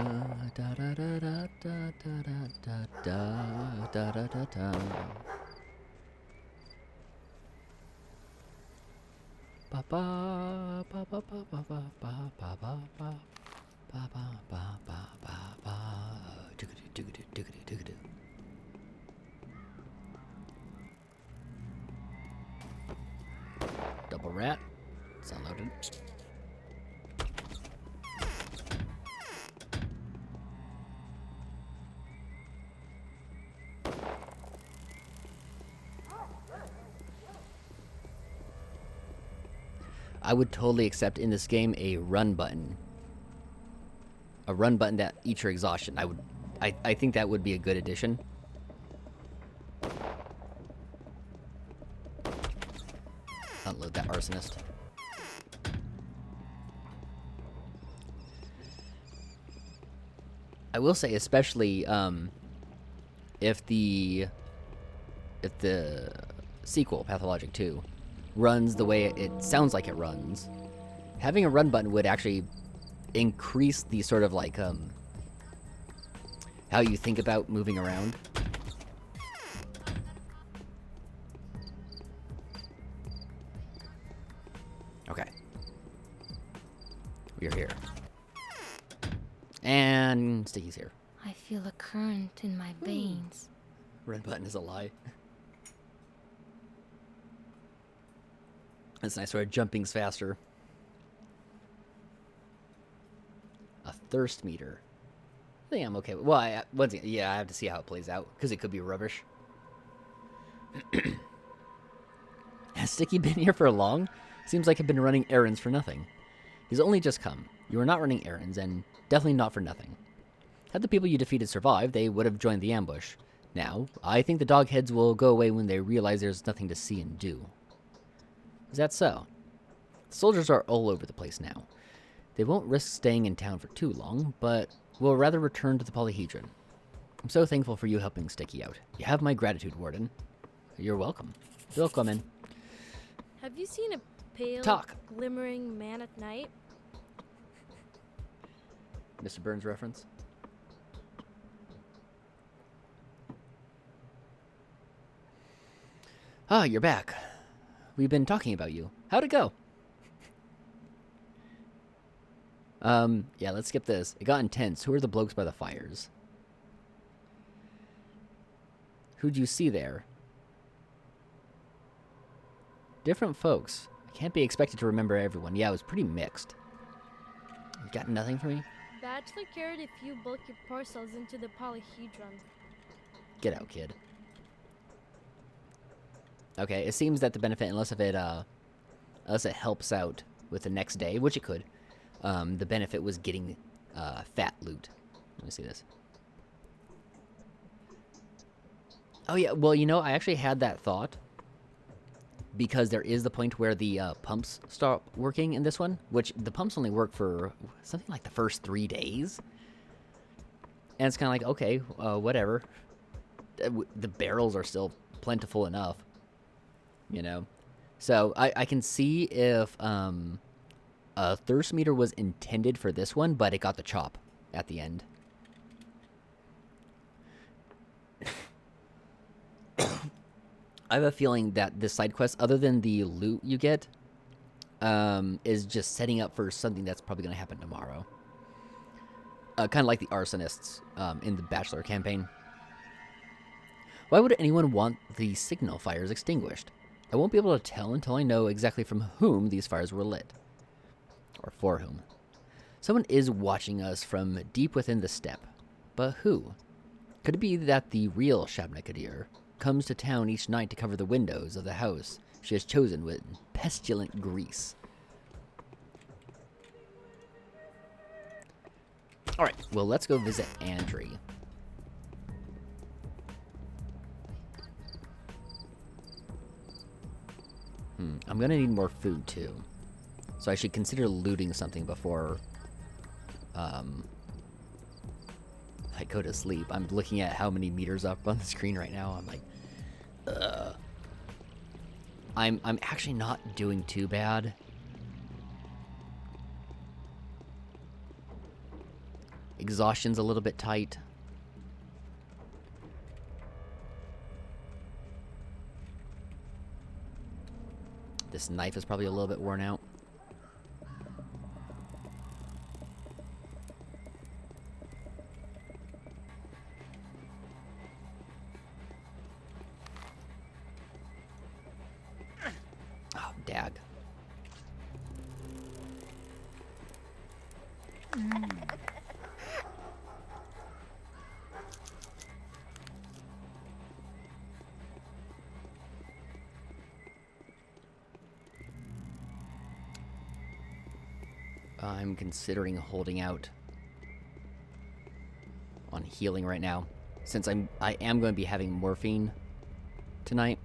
da da da da da da da da da da da. Ba ba ba ba ba ba ba ba ba ba ba ba ba ba ba ba. Diggity diggity diggity diggity. Double rat. It's unloaded. I would totally accept in this game a run button. A run button that eats your exhaustion. I think that would be a good addition. Unload that arsonist. I will say, especially if the sequel, Pathologic 2, runs the way it sounds like it runs, having a run button would actually increase the sort of like how you think about moving around. Okay. We're here. And Sticky's here. I feel a current in my veins. Red button is a lie. That's nice. Our jumping's faster. A thirst meter. I think I'm okay. Well, once again, yeah, I have to see how it plays out because it could be rubbish. Has Sticky been here for long? Seems like I've been running errands for nothing. He's only just come. You are not running errands, and definitely not for nothing. Had the people you defeated survived, they would have joined the ambush. Now, I think the dogheads will go away when they realize there's nothing to see and do. Is that so? The soldiers are all over the place now. They won't risk staying in town for too long, but will rather return to the polyhedron. I'm so thankful for you helping Sticky out. You have my gratitude, Warden. You're welcome. Welcome in. Have you seen a pale, Talk. glimmering man at night? Mr. Burns reference. Ah, you're back. We've been talking about you. How'd it go? Yeah, let's skip this. It got intense. Who are the blokes by the fires? Who'd you see there? Different folks. I can't be expected to remember everyone. Yeah, it was pretty mixed. You got nothing for me? Bachelor carried a few bulky parcels into the polyhedron. Get out, kid. Okay, it seems that the benefit, unless it helps out with the next day, which it could, the benefit was getting fat loot. Let me see this. Oh yeah, well, you know, I actually had that thought because there is the point where the pumps stop working in this one, which the pumps only work for something like the first 3 days. And it's kind of like, okay, whatever. The barrels are still plentiful enough, you know? So I can see if a thirst meter was intended for this one, but it got the chop at the end. I have a feeling that this side quest, other than the loot you get, is just setting up for something that's probably going to happen tomorrow. Kind of like the arsonists in the Bachelor campaign. Why would anyone want the signal fires extinguished? I won't be able to tell until I know exactly from whom these fires were lit. Or for whom. Someone is watching us from deep within the steppe. But who? Could it be that the real Shabnakadir comes to town each night to cover the windows of the house she has chosen with pestilent grease? Alright, well, let's go visit Andri. I'm gonna need more food, too. So I should consider looting something before I go to sleep. I'm looking at how many meters up on the screen right now. I'm like, ugh. I'm actually not doing too bad. Exhaustion's a little bit tight. This knife is probably a little bit worn out. Oh, dag. I'm considering holding out on healing right now, since I am going to be having morphine tonight.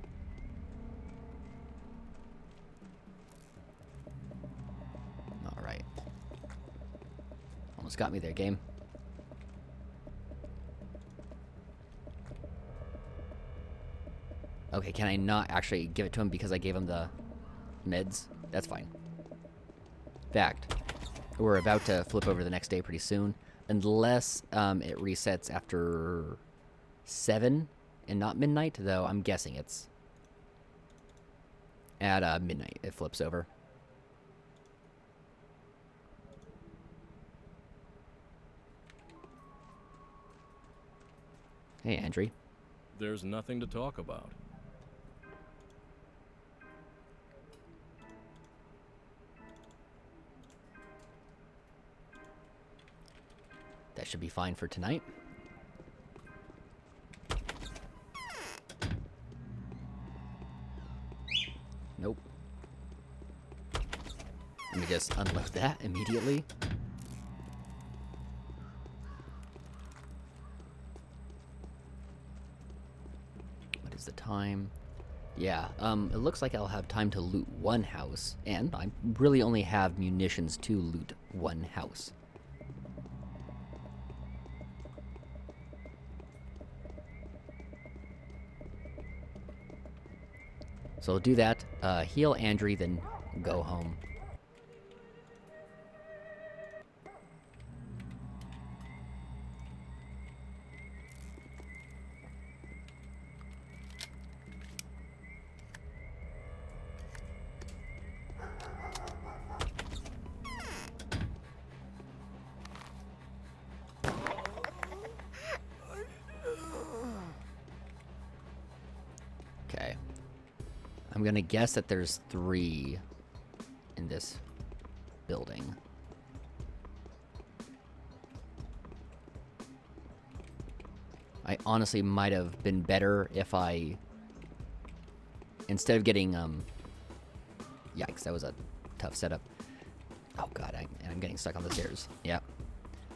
All right, almost got me there, game. Okay, can I not actually give it to him because I gave him the meds? That's fine. Fact. We're about to flip over the next day pretty soon. Unless it resets after 7 and not midnight, though I'm guessing it's at midnight it flips over. Hey, Andre. There's nothing to talk about. That should be fine for tonight. Nope. Let me just unload that immediately. What is the time? Yeah, it looks like I'll have time to loot one house, and I really only have munitions to loot one house. So I'll do that, heal Andre, then go home. Okay. I'm gonna guess that there's 3 in this building. I honestly might have been better if I, instead of getting, yikes, that was a tough setup. Oh god, I'm getting stuck on the stairs. Yeah.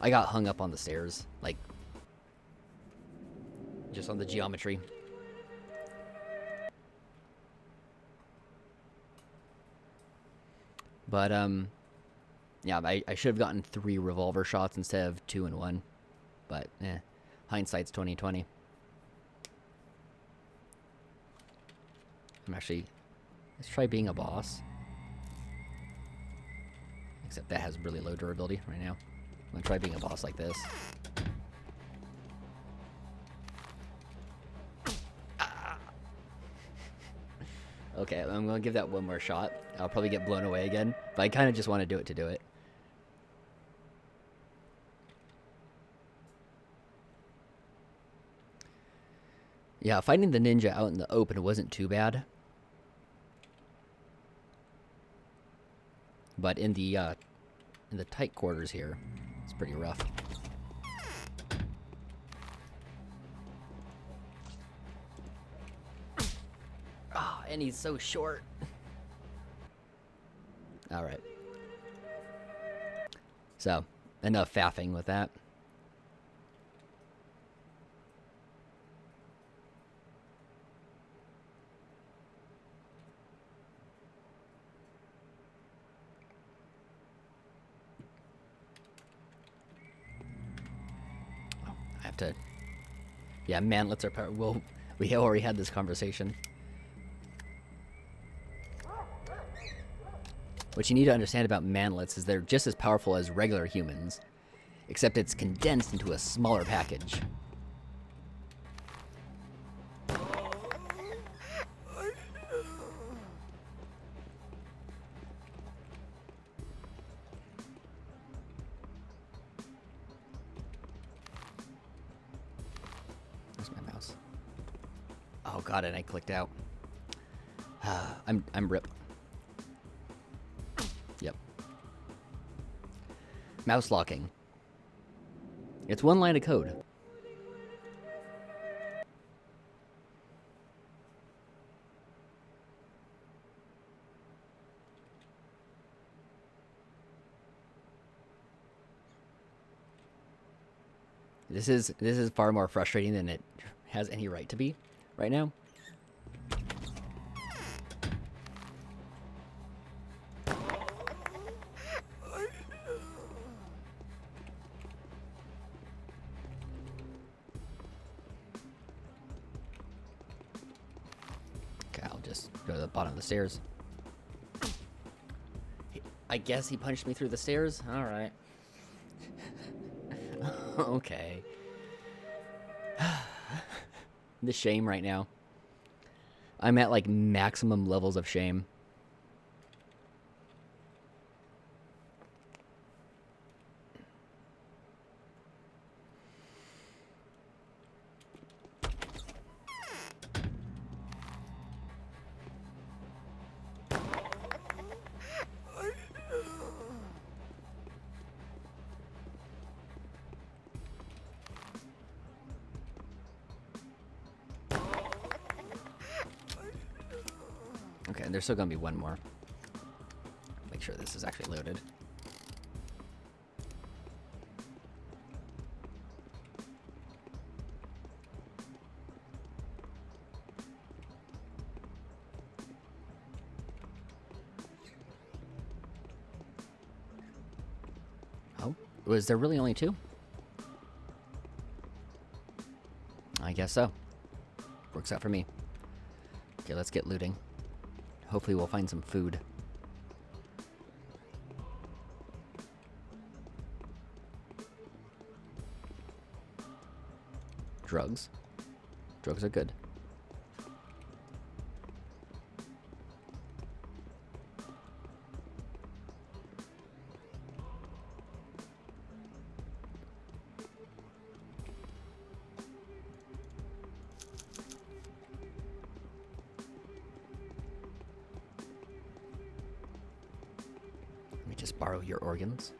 I got hung up on the stairs, like, just on the geometry. But, yeah, I should have gotten 3 revolver shots instead of 2 and 1. But, hindsight's 20/20. Let's try being a boss. Except that has really low durability right now. I'm gonna try being a boss like this. Okay, I'm gonna give that one more shot. I'll probably get blown away again, but I kind of just want to do it to do it. Yeah, fighting the ninja out in the open wasn't too bad. But in the tight quarters here, it's pretty rough. Ah, and he's so short. All right. So, enough faffing with that. I have to... Yeah, mantlets are power... Well, we already had this conversation. What you need to understand about mantlets is they're just as powerful as regular humans, except it's condensed into a smaller package. Where's my mouse? Oh god, and I clicked out. I'm rip. Yep. Mouse locking. It's one line of code. This is far more frustrating than it has any right to be right now. Okay, I'll just go to the bottom of the stairs. I guess he punched me through the stairs? Alright. Okay. The shame right now. I'm at like maximum levels of shame. And there's still gonna be one more. Make sure this is actually loaded. Oh, was there really only 2? I guess so. Works out for me. Okay, let's get looting. Hopefully we'll find some food. Drugs. Drugs are good. Let me just borrow your organs.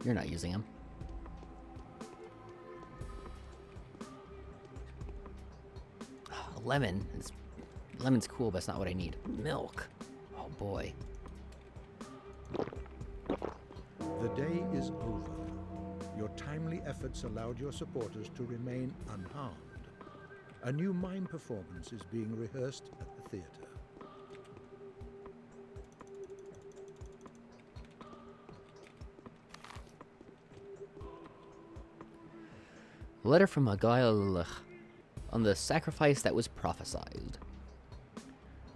You're not using them. Lemon. Lemon's cool, but it's not what I need. Milk. Oh boy. The day is over. Your timely efforts allowed your supporters to remain unharmed. A new mime performance is being rehearsed at the theater. Letter from Agail on the sacrifice that was prophesied.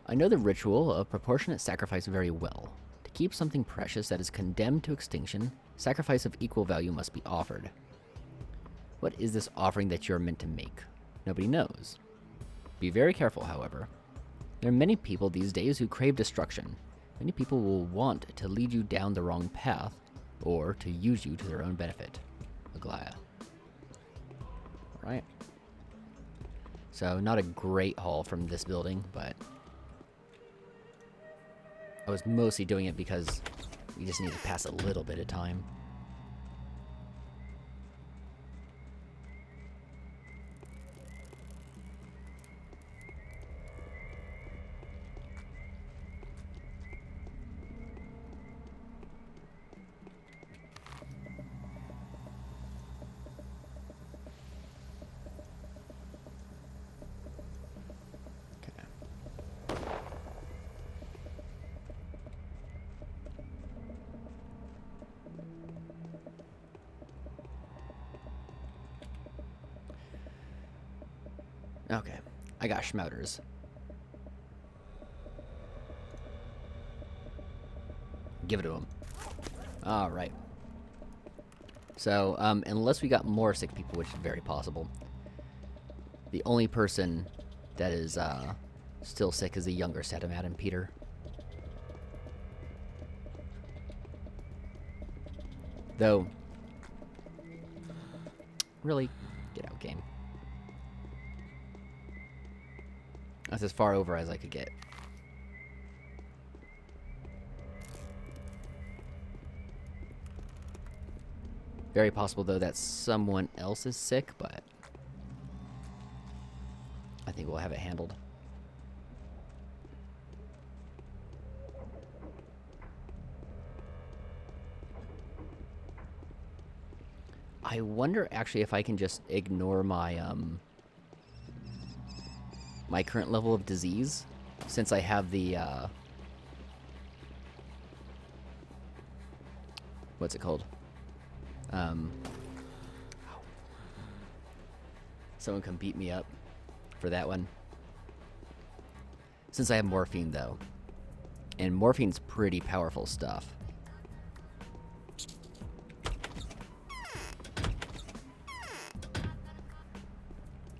I know the ritual of proportionate sacrifice very well. To keep something precious that is condemned to extinction, sacrifice of equal value must be offered. What is this offering that you are meant to make? Nobody knows. Be very careful, however. There are many people these days who crave destruction. Many people will want to lead you down the wrong path, or to use you to their own benefit. Aglaya. Alright. So, not a great haul from this building, but I was mostly doing it because we just need to pass a little bit of time. Okay, I got schmouters. Give it to him. Alright. So, unless we got more sick people, which is very possible, the only person that is, still sick is the younger Setamat and Peter. Though, really, get out, game. That's as far over as I could get. Very possible, though, that someone else is sick, but I think we'll have it handled. I wonder, actually, if I can just ignore my, my current level of disease, since I have the, what's it called? Someone can beat me up for that one. Since I have morphine, though. And morphine's pretty powerful stuff.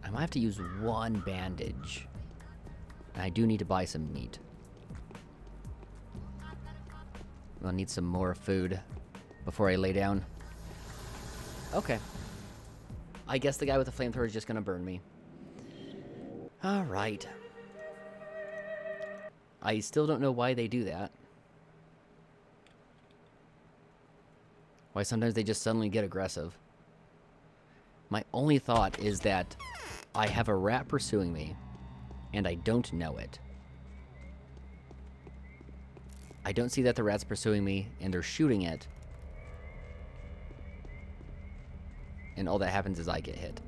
I might have to use one bandage. And I do need to buy some meat. I'll need some more food before I lay down. Okay. I guess the guy with the flamethrower is just gonna burn me. Alright. I still don't know why they do that. Why sometimes they just suddenly get aggressive. My only thought is that I have a rat pursuing me, and I don't know it. I don't see that the rat's pursuing me, and they're shooting it. And all that happens is I get hit.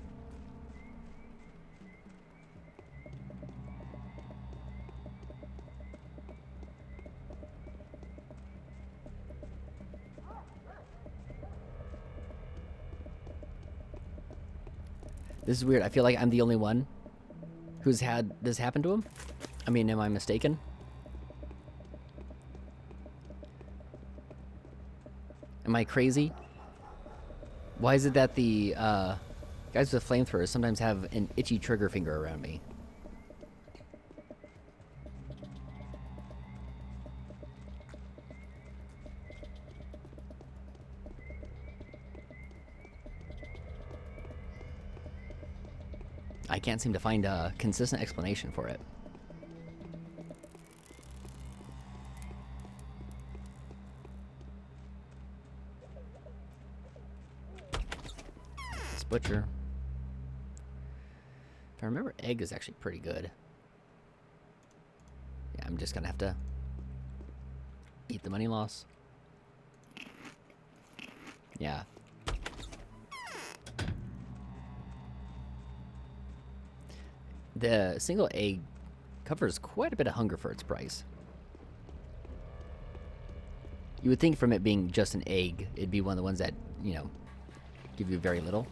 This is weird. I feel like I'm the only one who's had this happen to him. I mean, am I mistaken? Am I crazy? Why is it that the guys with flamethrowers sometimes have an itchy trigger finger around me? I can't seem to find a consistent explanation for it. This butcher. If I remember, egg is actually pretty good. Yeah, I'm just gonna have to eat the money loss. Yeah. The single egg covers quite a bit of hunger for its price. You would think from it being just an egg, it'd be one of the ones that, you know, give you very little.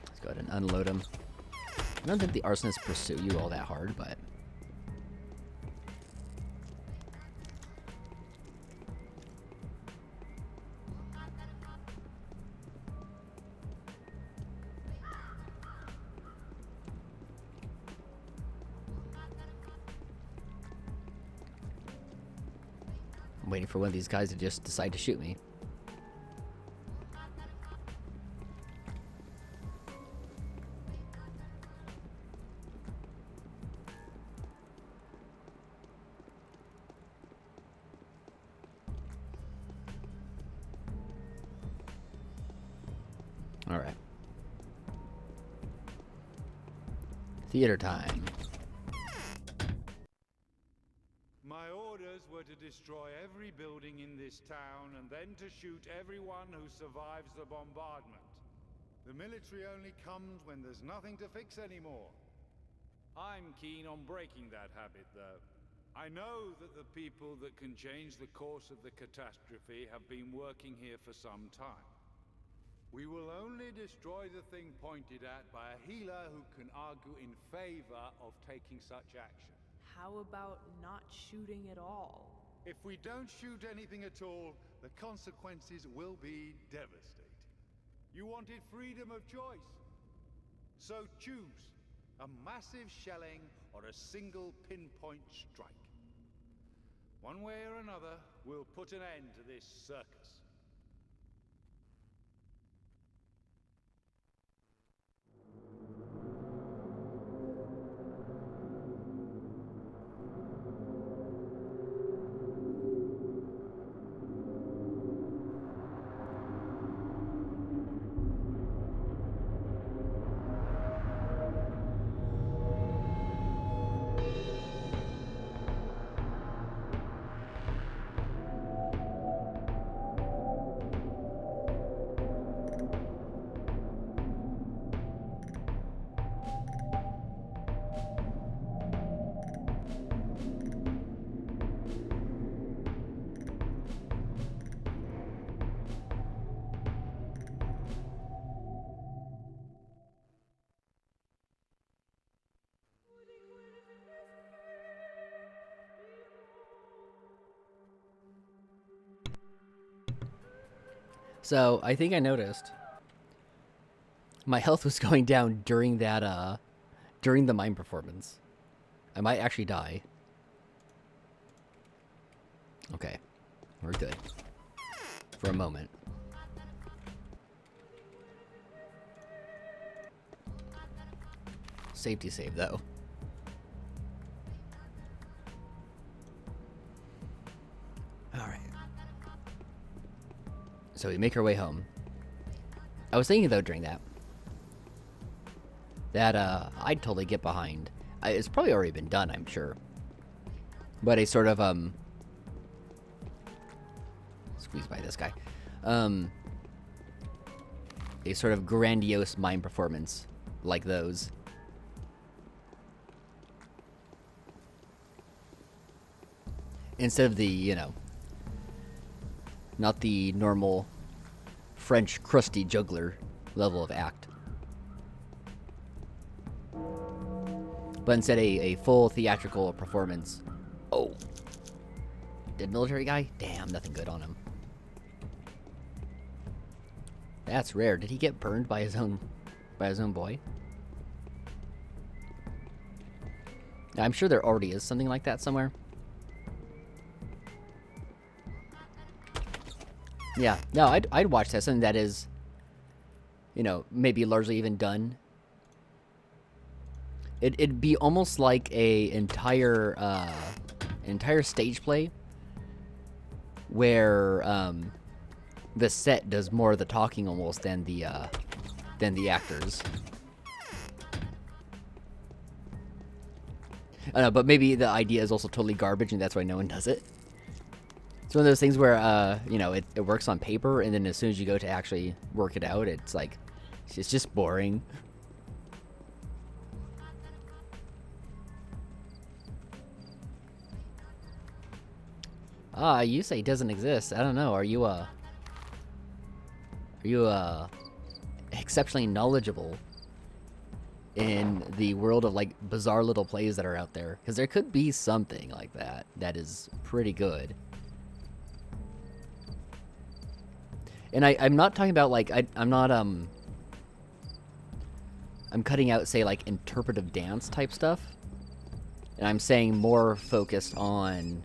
Let's go ahead and unload them. I don't think the arsonists pursue you all that hard, but... I'm waiting for one of these guys to just decide to shoot me. All right. Theater time. My orders were to destroy every building in this town and then to shoot everyone who survives the bombardment. The military only comes when there's nothing to fix anymore. I'm keen on breaking that habit, though. I know that the people that can change the course of the catastrophe have been working here for some time. We will only destroy the thing pointed at by a healer who can argue in favor of taking such action. How about not shooting at all? If we don't shoot anything at all, the consequences will be devastating. You wanted freedom of choice. So choose a massive shelling or a single pinpoint strike. One way or another, we'll put an end to this circus. So, I think I noticed my health was going down during that, during the mime performance. I might actually die. Okay. We're good. For a moment. Safety save, though. Alright. So we make our way home. I was thinking though during that I'd totally get behind. It's probably already been done, I'm sure. But a sort of squeeze by this guy. A sort of grandiose mime performance like those. Instead of the, you know, not the normal French crusty juggler level of act. But instead a full theatrical performance. Oh. Dead military guy? Damn, nothing good on him. That's rare. Did he get burned by his own boy? I'm sure there already is something like that somewhere. Yeah, no, I'd watch that. Something that is, you know, maybe largely even done. It'd be almost like a entire stage play where the set does more of the talking almost than the actors. I don't know, but maybe the idea is also totally garbage, and that's why no one does it. It's one of those things where, you know, it works on paper, and then as soon as you go to actually work it out, it's like, it's just boring. Ah, you say it doesn't exist. I don't know. Are you exceptionally knowledgeable in the world of, like, bizarre little plays that are out there? Because there could be something like that that is pretty good. And I'm not talking about, like, I'm not, I'm cutting out, say, like, interpretive dance type stuff. And I'm saying more focused on,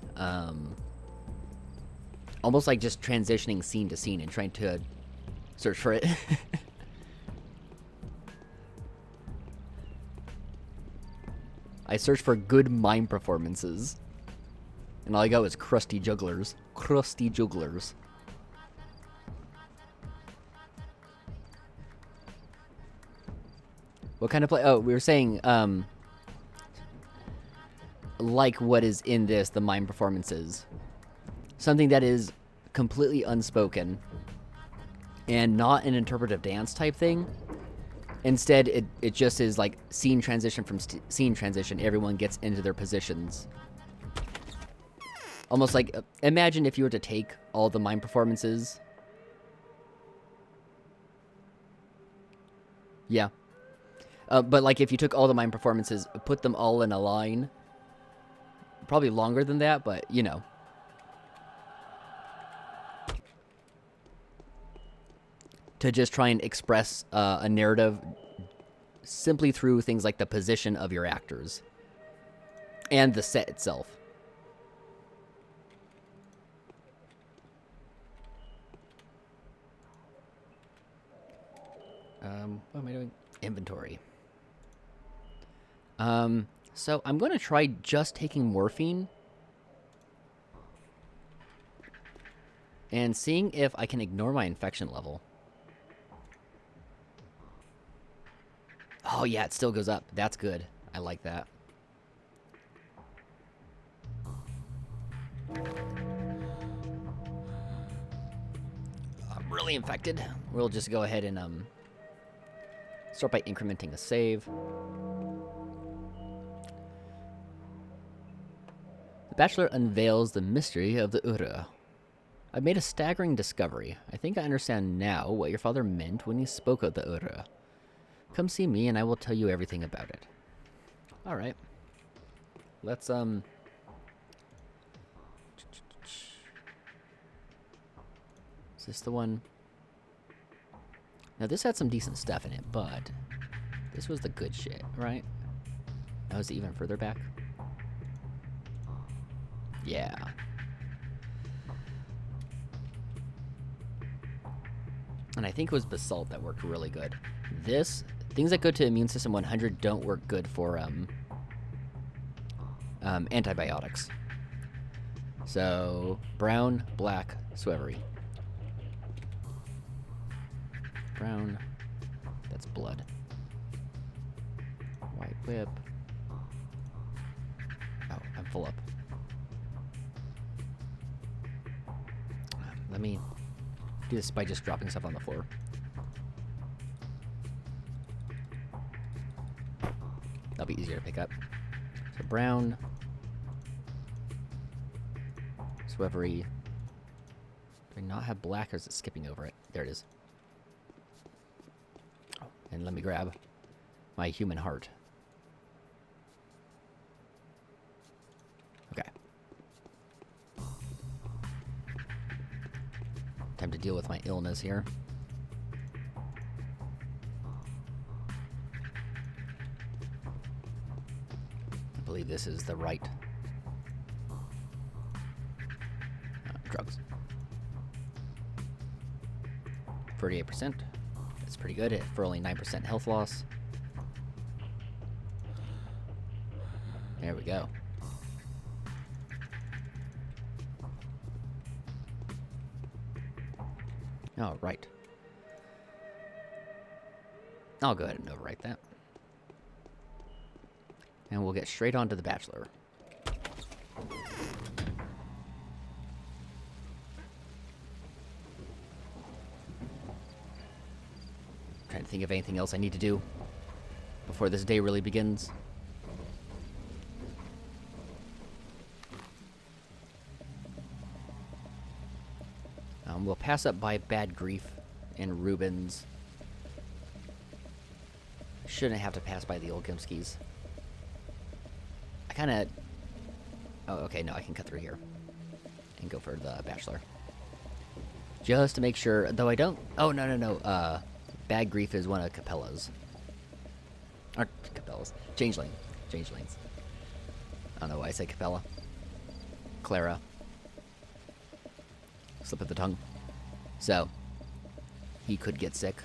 almost like just transitioning scene to scene and trying to search for it. I search for good mime performances. And all I got was crusty jugglers. Crusty jugglers. What kind of play? Oh, we were saying, like what is in this, the mime performances. Something that is completely unspoken and not an interpretive dance type thing. Instead, it just is like scene transition from scene transition. Everyone gets into their positions. Almost like, imagine if you were to take all the mime performances. Yeah. But like if you took all the mime performances, put them all in a line. Probably longer than that, but you know. To just try and express a narrative simply through things like the position of your actors. And the set itself. What am I doing? Inventory. So I'm going to try just taking morphine. And seeing if I can ignore my infection level. Oh yeah, it still goes up. That's good. I like that. I'm really infected. We'll just go ahead and start by incrementing a save. The Bachelor unveils the mystery of the Ura. I've made a staggering discovery. I think I understand now what your father meant when he spoke of the Ura. Come see me and I will tell you everything about it. Alright. Let's, Is this the one? Now, this had some decent stuff in it, but this was the good shit, right? Now, is it even further back? Yeah. And I think it was Basalt that worked really good. This, things that go to immune system 100 don't work good for antibiotics. So, brown, black, Swevery. Brown. That's blood. White whip. Oh, I'm full up. Let me do this by just dropping stuff on the floor. That'll be easier to pick up. So brown. Swevery. Do I not have black, or is it skipping over it? There it is. Oh, and let me grab my human heart. Okay. Time to deal with my illness here. I believe this is the right drugs. 38%. That's pretty good for only 9% health loss. There we go. All right. I'll go ahead and overwrite that. And we'll get straight on to the Bachelor. Trying to think of anything else I need to do before this day really begins. We'll pass up by Bad Grief and Rubens. Shouldn't have to pass by the old Gimskis. I kind of... Oh, okay, no, I can cut through here and go for the Bachelor. Just to make sure, though I don't... Oh, no. Bad Grief is one of Capella's. Or Capella's. Changeling. Changelings. I don't know why I say Capella. Clara. Slip of the tongue. So, he could get sick.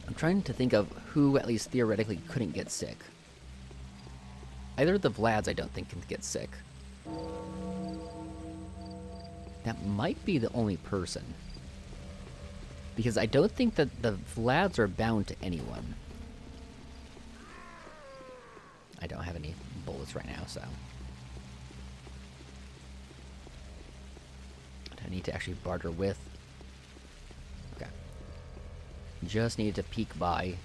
I'm trying to think of who, at least theoretically, couldn't get sick. Either of the Vlads I don't think can get sick. That might be the only person. Because I don't think that the Vlads are bound to anyone. I don't have any bullets right now, so... I need to actually barter with. Okay. Just needed to peek by.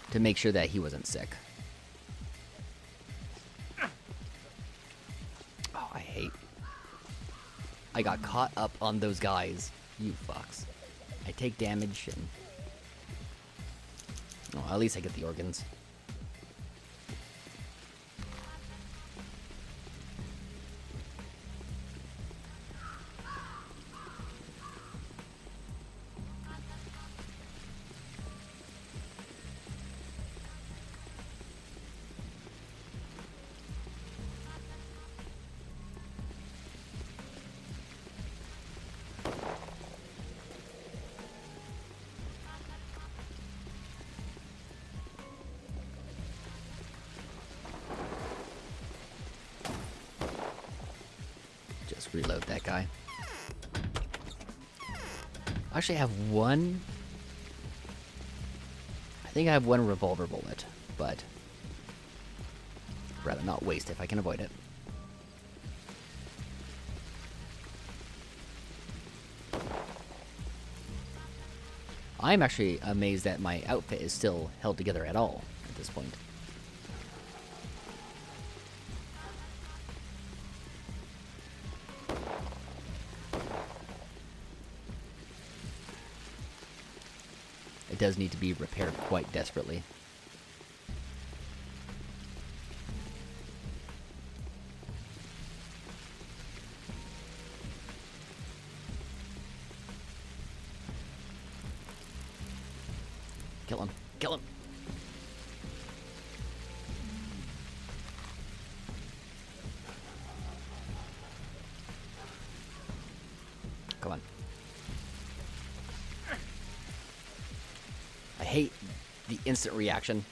To make sure that he wasn't sick. Oh, I hate... I got caught up on those guys. You fucks. I take damage and... Oh, at least I get the organs. Just reload that guy. Actually, I have one... I think I have one revolver bullet, but... I'd rather not waste if I can avoid it. I'm actually amazed that my outfit is still held together at all at this point. It does need to be repaired quite desperately. Kill him. Kill him. Come on. hate the instant reaction.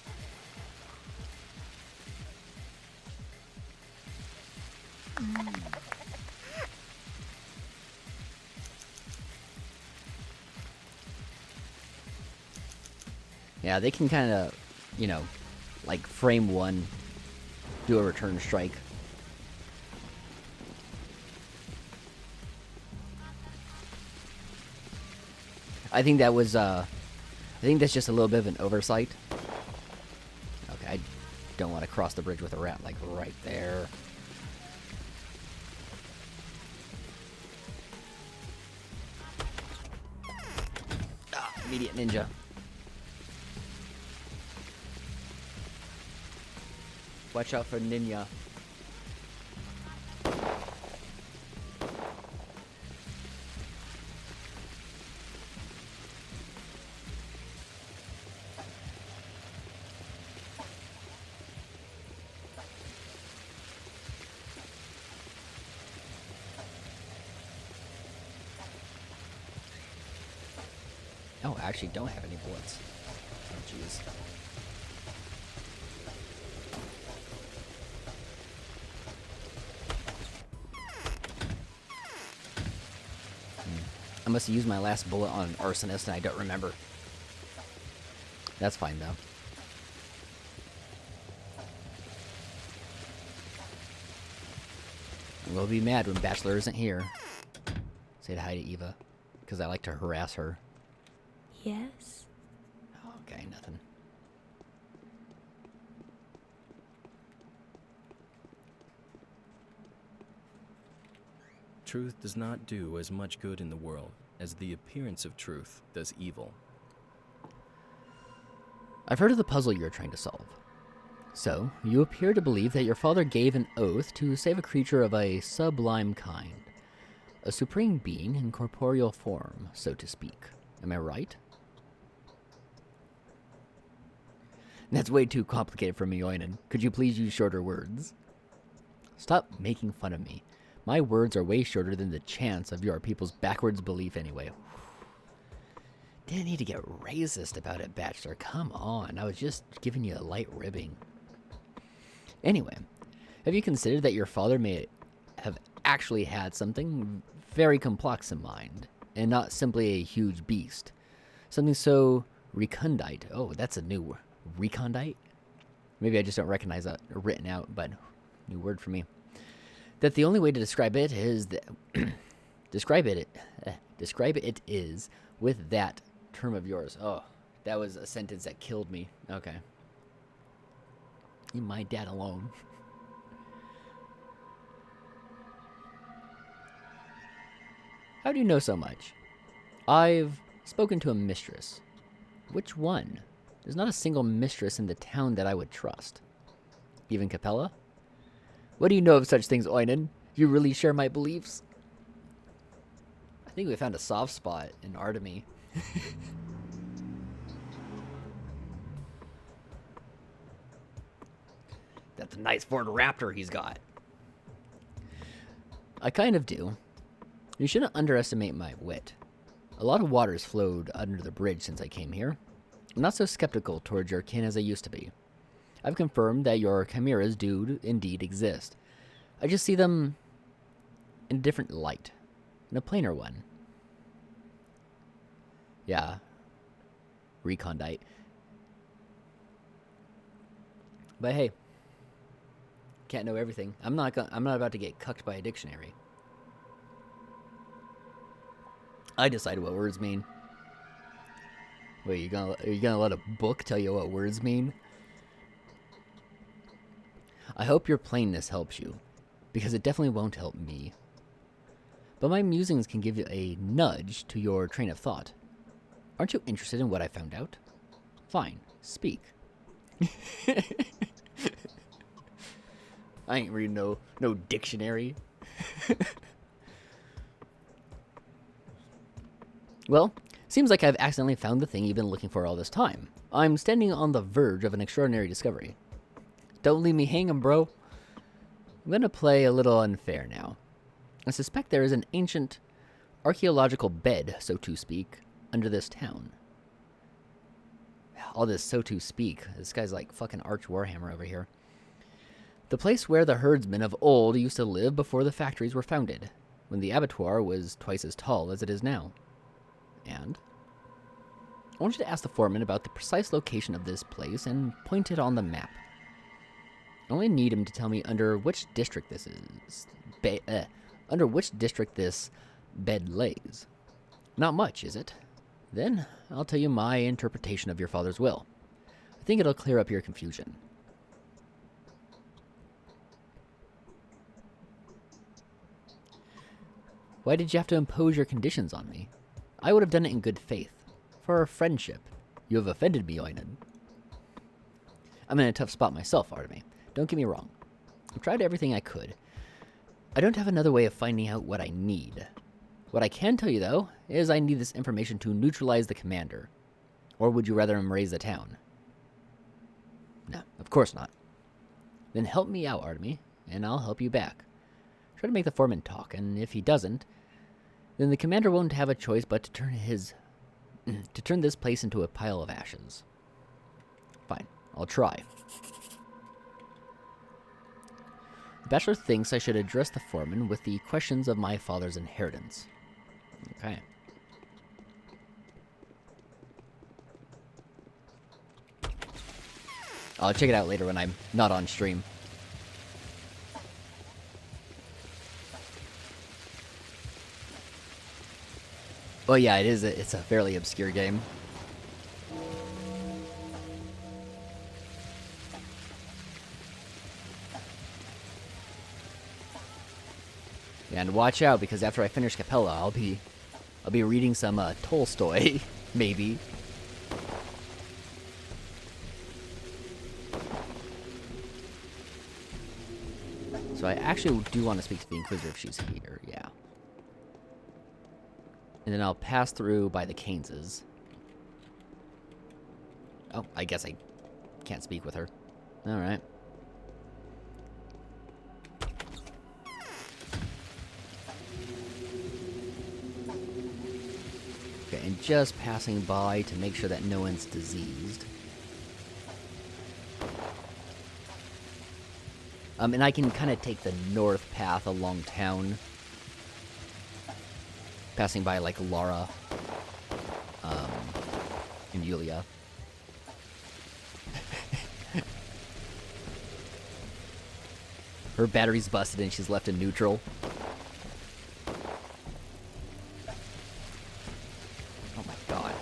Yeah, they can kind of, you know, like frame one, do a return strike. I think that was, I think that's just a little bit of an oversight. Okay, I don't want to cross the bridge with a rat, like, right there. Ah, immediate ninja. Watch out for ninja. Oh, I actually don't have any bullets. Oh, jeez. I must have used my last bullet on an arsonist and I don't remember. That's fine, though. We'll be mad when Bachelor isn't here. Say hi to Eva, because I like to harass her. Yes? Okay, nothing. Truth does not do as much good in the world as the appearance of truth does evil. I've heard of the puzzle you're trying to solve. So, you appear to believe that your father gave an oath to save a creature of a sublime kind. A supreme being in corporeal form, so to speak. Am I right? That's way too complicated for me, Oinen. Could you please use shorter words? Stop making fun of me. My words are way shorter than the chance of your people's backwards belief anyway. Didn't need to get racist about it, Bachelor. Come on, I was just giving you a light ribbing. Anyway, have you considered that your father may have actually had something very complex in mind, and not simply a huge beast? Something so recondite. Oh, that's a new word. Recondite? Maybe I just don't recognize that written out, but new word for me. That the only way to describe it is that describe it is with that term of yours. Oh, that was a sentence that killed me. Okay. Leave my dad alone. How do you know so much? I've spoken to a mistress. Which one? There's not a single mistress in the town that I would trust. Even Capella? What do you know of such things, Oinen? You really share my beliefs? I think we found a soft spot in Artemy. That's a nice Ford Raptor he's got. I kind of do. You shouldn't underestimate my wit. A lot of water's flowed under the bridge since I came here. I'm not so skeptical towards your kin as I used to be. I've confirmed that your chimeras do indeed exist. I just see them in a different light. In a plainer one. Yeah. Recondite. But hey. Can't know everything. I'm not about to get cucked by a dictionary. I decide what words mean. Wait, are you gonna let a book tell you what words mean? I hope your plainness helps you, because it definitely won't help me. But my musings can give you a nudge to your train of thought. Aren't you interested in what I found out? Fine, speak. I ain't reading no dictionary. Well, seems like I've accidentally found the thing you've been looking for all this time. I'm standing on the verge of an extraordinary discovery. Don't leave me hanging, bro. I'm gonna play a little unfair now. I suspect there is an ancient archaeological bed, so to speak, under this town. all this so to speak. This guy's like fucking Arch Warhammer over here. The place where the herdsmen of old used to live before the factories were founded, when the abattoir was twice as tall as it is now. And I want you to ask the foreman about the precise location of this place and point it on the map. I only need him to tell me under which district this is. Under which district this bed lays. Not much, is it? Then I'll tell you my interpretation of your father's will. I think it'll clear up your confusion. Why did you have to impose your conditions on me? I would have done it in good faith. For our friendship. You have offended me, Oinen. I'm in a tough spot myself, Artemy. Don't get me wrong. I've tried everything I could. I don't have another way of finding out what I need. What I can tell you, though, is I need this information to neutralize the commander. Or would you rather him raise the town? No, of course not. Then help me out, Artemy, and I'll help you back. Try to make the foreman talk, and if he doesn't, then the commander won't have a choice but to turn this place into a pile of ashes. Fine, I'll try. The bachelor thinks I should address the foreman with the questions of my father's inheritance. Okay. I'll check it out later when I'm not on stream. Well, yeah, it's a fairly obscure game. And watch out, because after I finish Capella, I'll be reading some Tolstoy, maybe. So I actually do want to speak to the Inquisitor if she's here, yeah. And then I'll pass through by the Keyneses. Oh, I guess I can't speak with her. Alright. Okay, and just passing by to make sure that no one's diseased. And I can kind of take the north path along town. Passing by, like, Lara. And Yulia. Her battery's busted and she's left in neutral. Oh my god.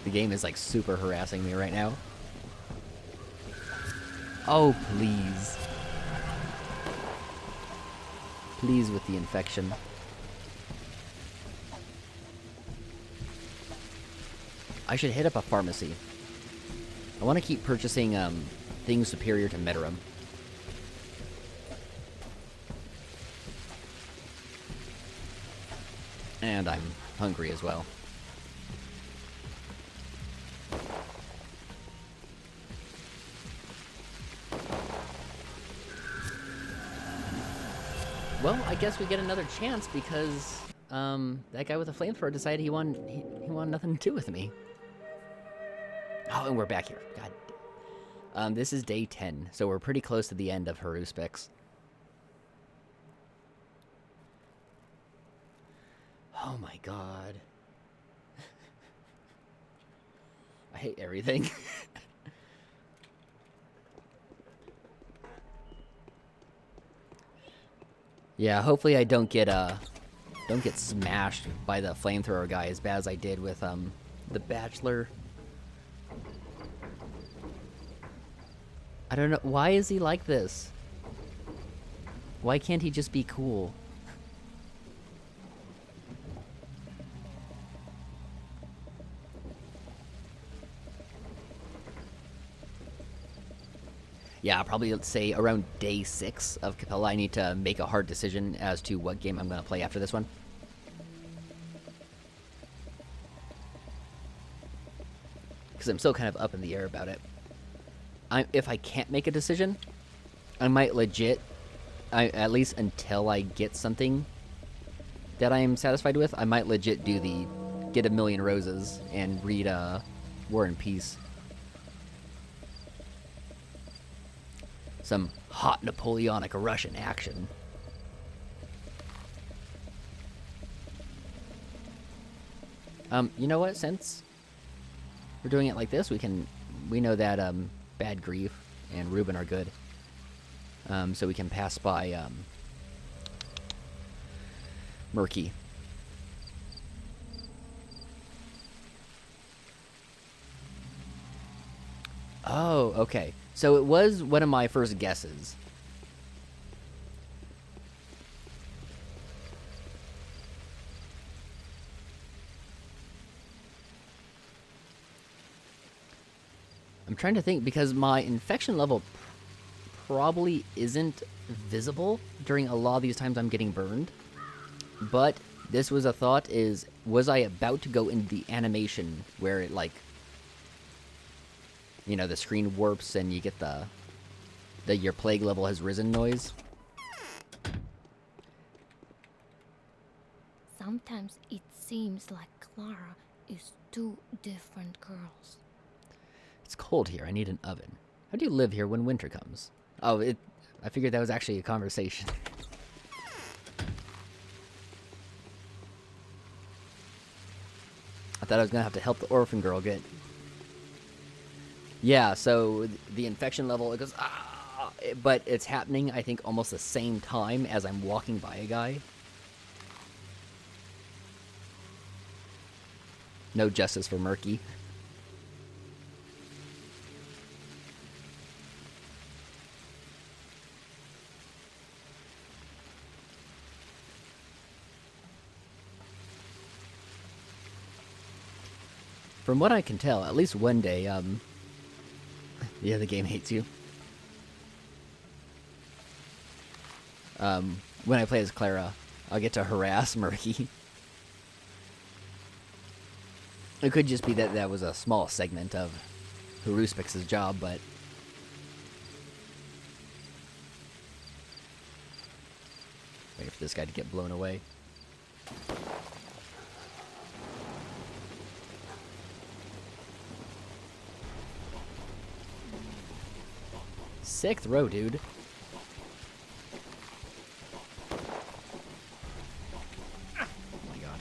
The game is, like, super harassing me right now. Oh, please. Please with the infection. I should hit up a pharmacy. I want to keep purchasing things superior to Meterum. And I'm hungry as well. Well, I guess we get another chance because that guy with the flamethrower decided he wanted nothing to do with me. Oh, and we're back here. God. This is day 10, so we're pretty close to the end of Haruspex. Oh my god. I hate everything. Yeah, hopefully I don't get smashed by the flamethrower guy as bad as I did with the Bachelor. I don't know, why is he like this? Why can't he just be cool? Yeah, I'll probably say around day 6 of Capella, I need to make a hard decision as to what game I'm going to play after this one. Because I'm still kind of up in the air about it. If I can't make a decision, I might legit, at least until I get something that I am satisfied with, I might legit do the get a million roses and read War and Peace. Some hot Napoleonic Russian action. You know what? Since we're doing it like this, we know that Bad Grief and Reuben are good. So we can pass by Murky. Oh, okay. So it was one of my first guesses. I'm trying to think because my infection level probably isn't visible during a lot of these times I'm getting burned. But this was a thought was I about to go into the animation where it like, you know, the screen warps and you get the your plague level has risen noise? Sometimes it seems like Clara is two different girls. It's cold here. I need an oven. How do you live here when winter comes? Oh, I figured that was actually a conversation. I thought I was going to have to help the orphan girl get... Yeah, so the infection level, it goes, but it's happening, I think, almost the same time as I'm walking by a guy. No justice for Murky. From what I can tell, at least one day, yeah, the game hates you. When I play as Clara, I'll get to harass Murky. It could just be that that was a small segment of Haruspex's job, but... Wait for this guy to get blown away. Sick throw, dude. Oh my god.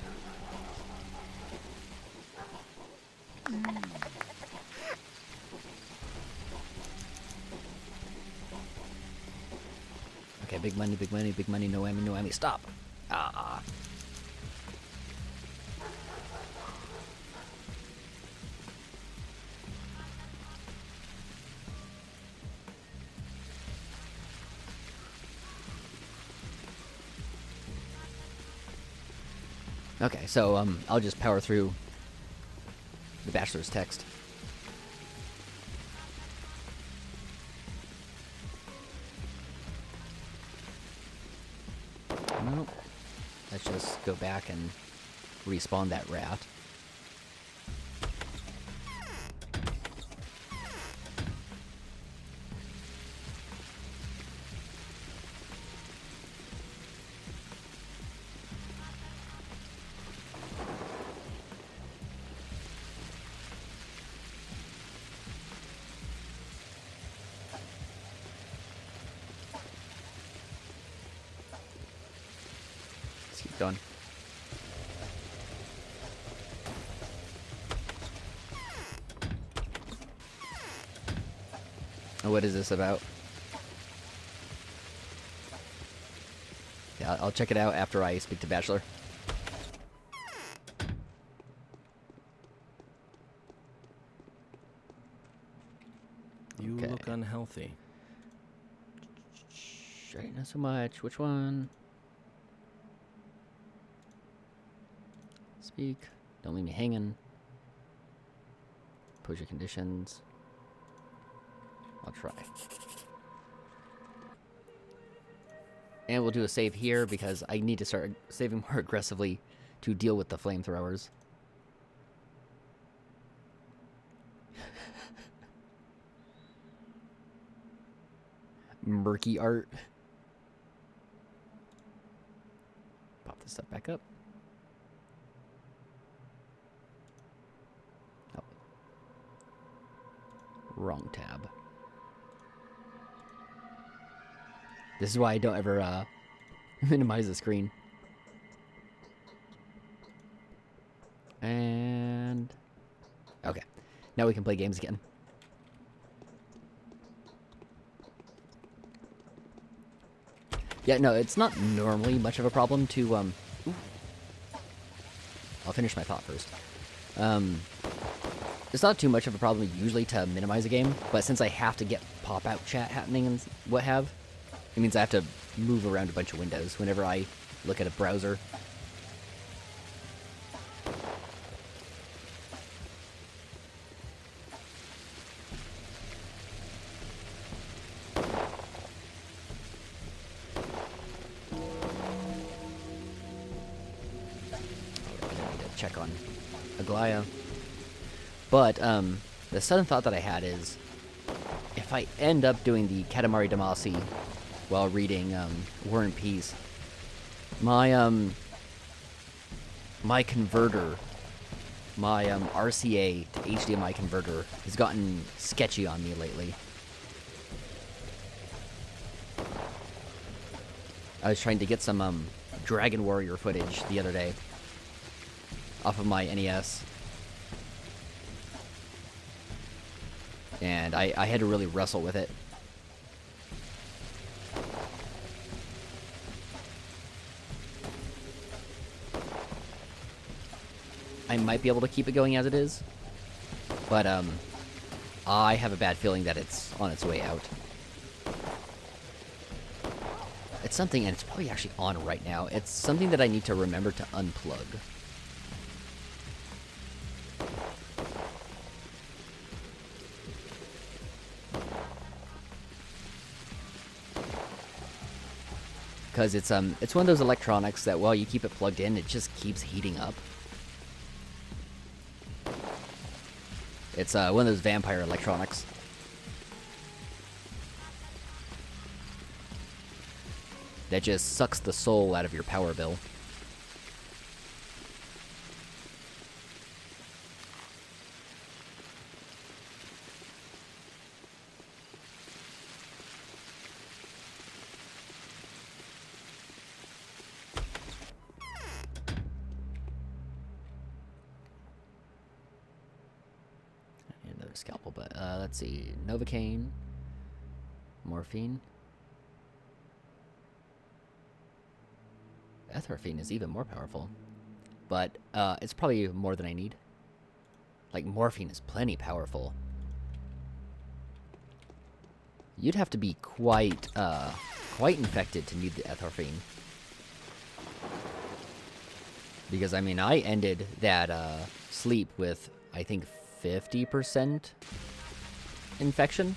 Okay, big money, big money, big money, no whammy, no whammy, stop. Ah. Okay, so I'll just power through the bachelor's text. Nope. Let's just go back and respawn that rat. Let's keep going. What is this about? Yeah, I'll check it out after I speak to Bachelor. You Okay. look unhealthy. Right, not so much. Which one? Speak. Don't leave me hanging. Pose your conditions. I'll try. And we'll do a save here because I need to start saving more aggressively to deal with the flamethrowers. Murky art. Pop this stuff back up. wrong tab. This is why I don't ever minimize the screen. And okay, now we can play games again. Yeah, no, it's not normally much of a problem to ooh. I'll finish my thought first. It's not too much of a problem usually to minimize a game, but since I have to get pop-out chat happening and what have, it means I have to move around a bunch of windows whenever I look at a browser. Check on Aglaya. But the sudden thought that I had is, if I end up doing the Katamari Damacy while reading War and Peace, my my converter, my RCA to HDMI converter has gotten sketchy on me lately. I was trying to get some Dragon Warrior footage the other day off of my NES. And I had to really wrestle with it. I might be able to keep it going as it is, but I have a bad feeling that it's on its way out. It's something, and it's probably actually on right now, it's something that I need to remember to unplug. Because it's one of those electronics that while you keep it plugged in, it just keeps heating up. It's one of those vampire electronics. That just sucks the soul out of your power bill. Another scalpel, but let's see. Novocaine. Morphine. Ethorphine is even more powerful. But it's probably more than I need. Like, morphine is plenty powerful. You'd have to be quite infected to need the ethorphine. Because, I mean, I ended that sleep with, I think, 50% infection.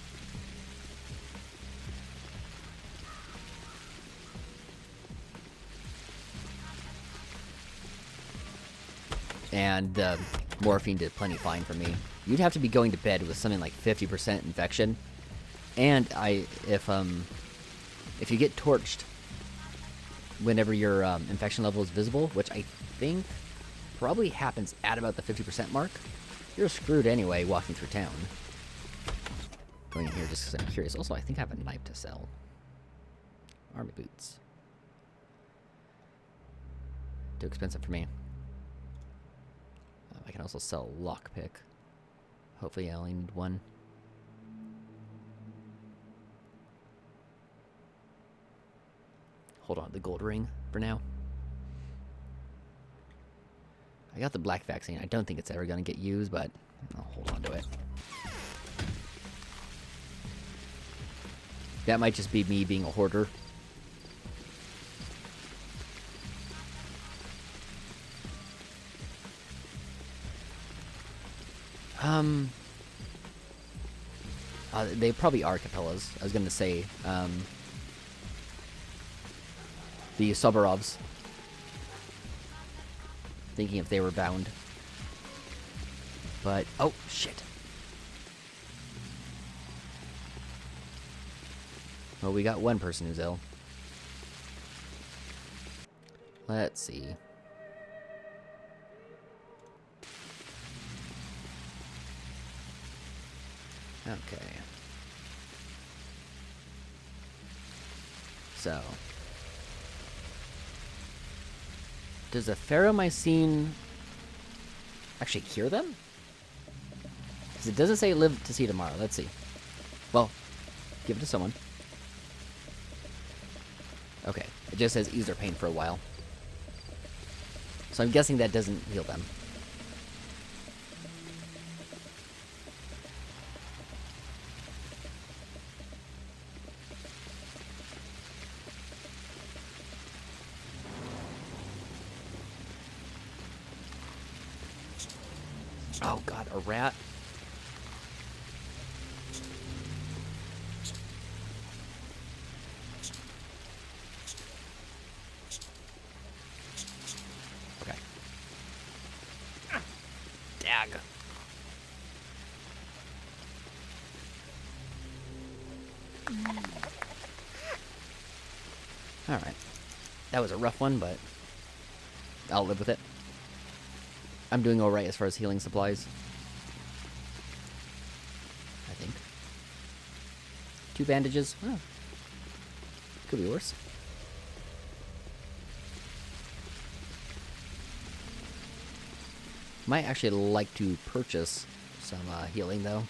And morphine did plenty fine for me. You'd have to be going to bed with something like 50% infection. And if you get torched whenever your infection level is visible, which I think probably happens at about the 50% mark, you're screwed anyway walking through town. Going in here just because I'm curious. Also, I think I have a knife to sell. Army boots. Too expensive for me. I can also sell lockpick. Hopefully I only need one. Hold on to the gold ring for now. I got the black vaccine. I don't think it's ever going to get used, but I'll hold on to it. That might just be me being a hoarder. They probably are capellas. I was going to say, the Soborovs. Thinking if they were bound. But, oh, shit. Well, we got one person who's ill. Let's see. Okay. So. Does a ferromycin actually cure them? Because it doesn't say live to see tomorrow. Let's see. Well, give it to someone. Okay. It just says ease their pain for a while. So I'm guessing that doesn't heal them. Oh god, a rat. Okay. Dag. Alright. That was a rough one, but I'll live with it. I'm doing alright as far as healing supplies. I think. 2 bandages. Oh. Could be worse. Might actually like to purchase some healing, though.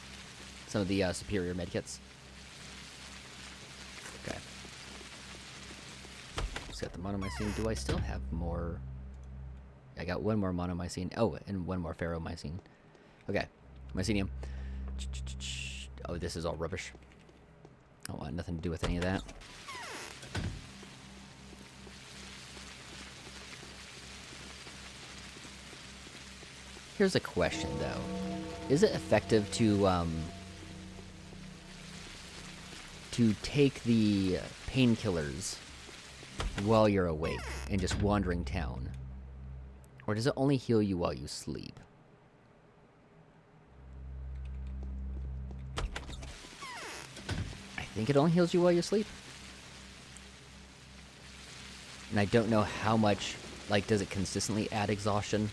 Some of the superior medkits. Okay. Just got the monomycine. Do I still have more? I got 1 more monomycine. Oh, and 1 more ferromycine. Okay. Mycelium. Oh, this is all rubbish. I don't want nothing to do with any of that. Here's a question, though. Is it effective to take the painkillers while you're awake and just wandering town? Or does it only heal you while you sleep? I think it only heals you while you sleep. And I don't know how much, like, does it consistently add exhaustion?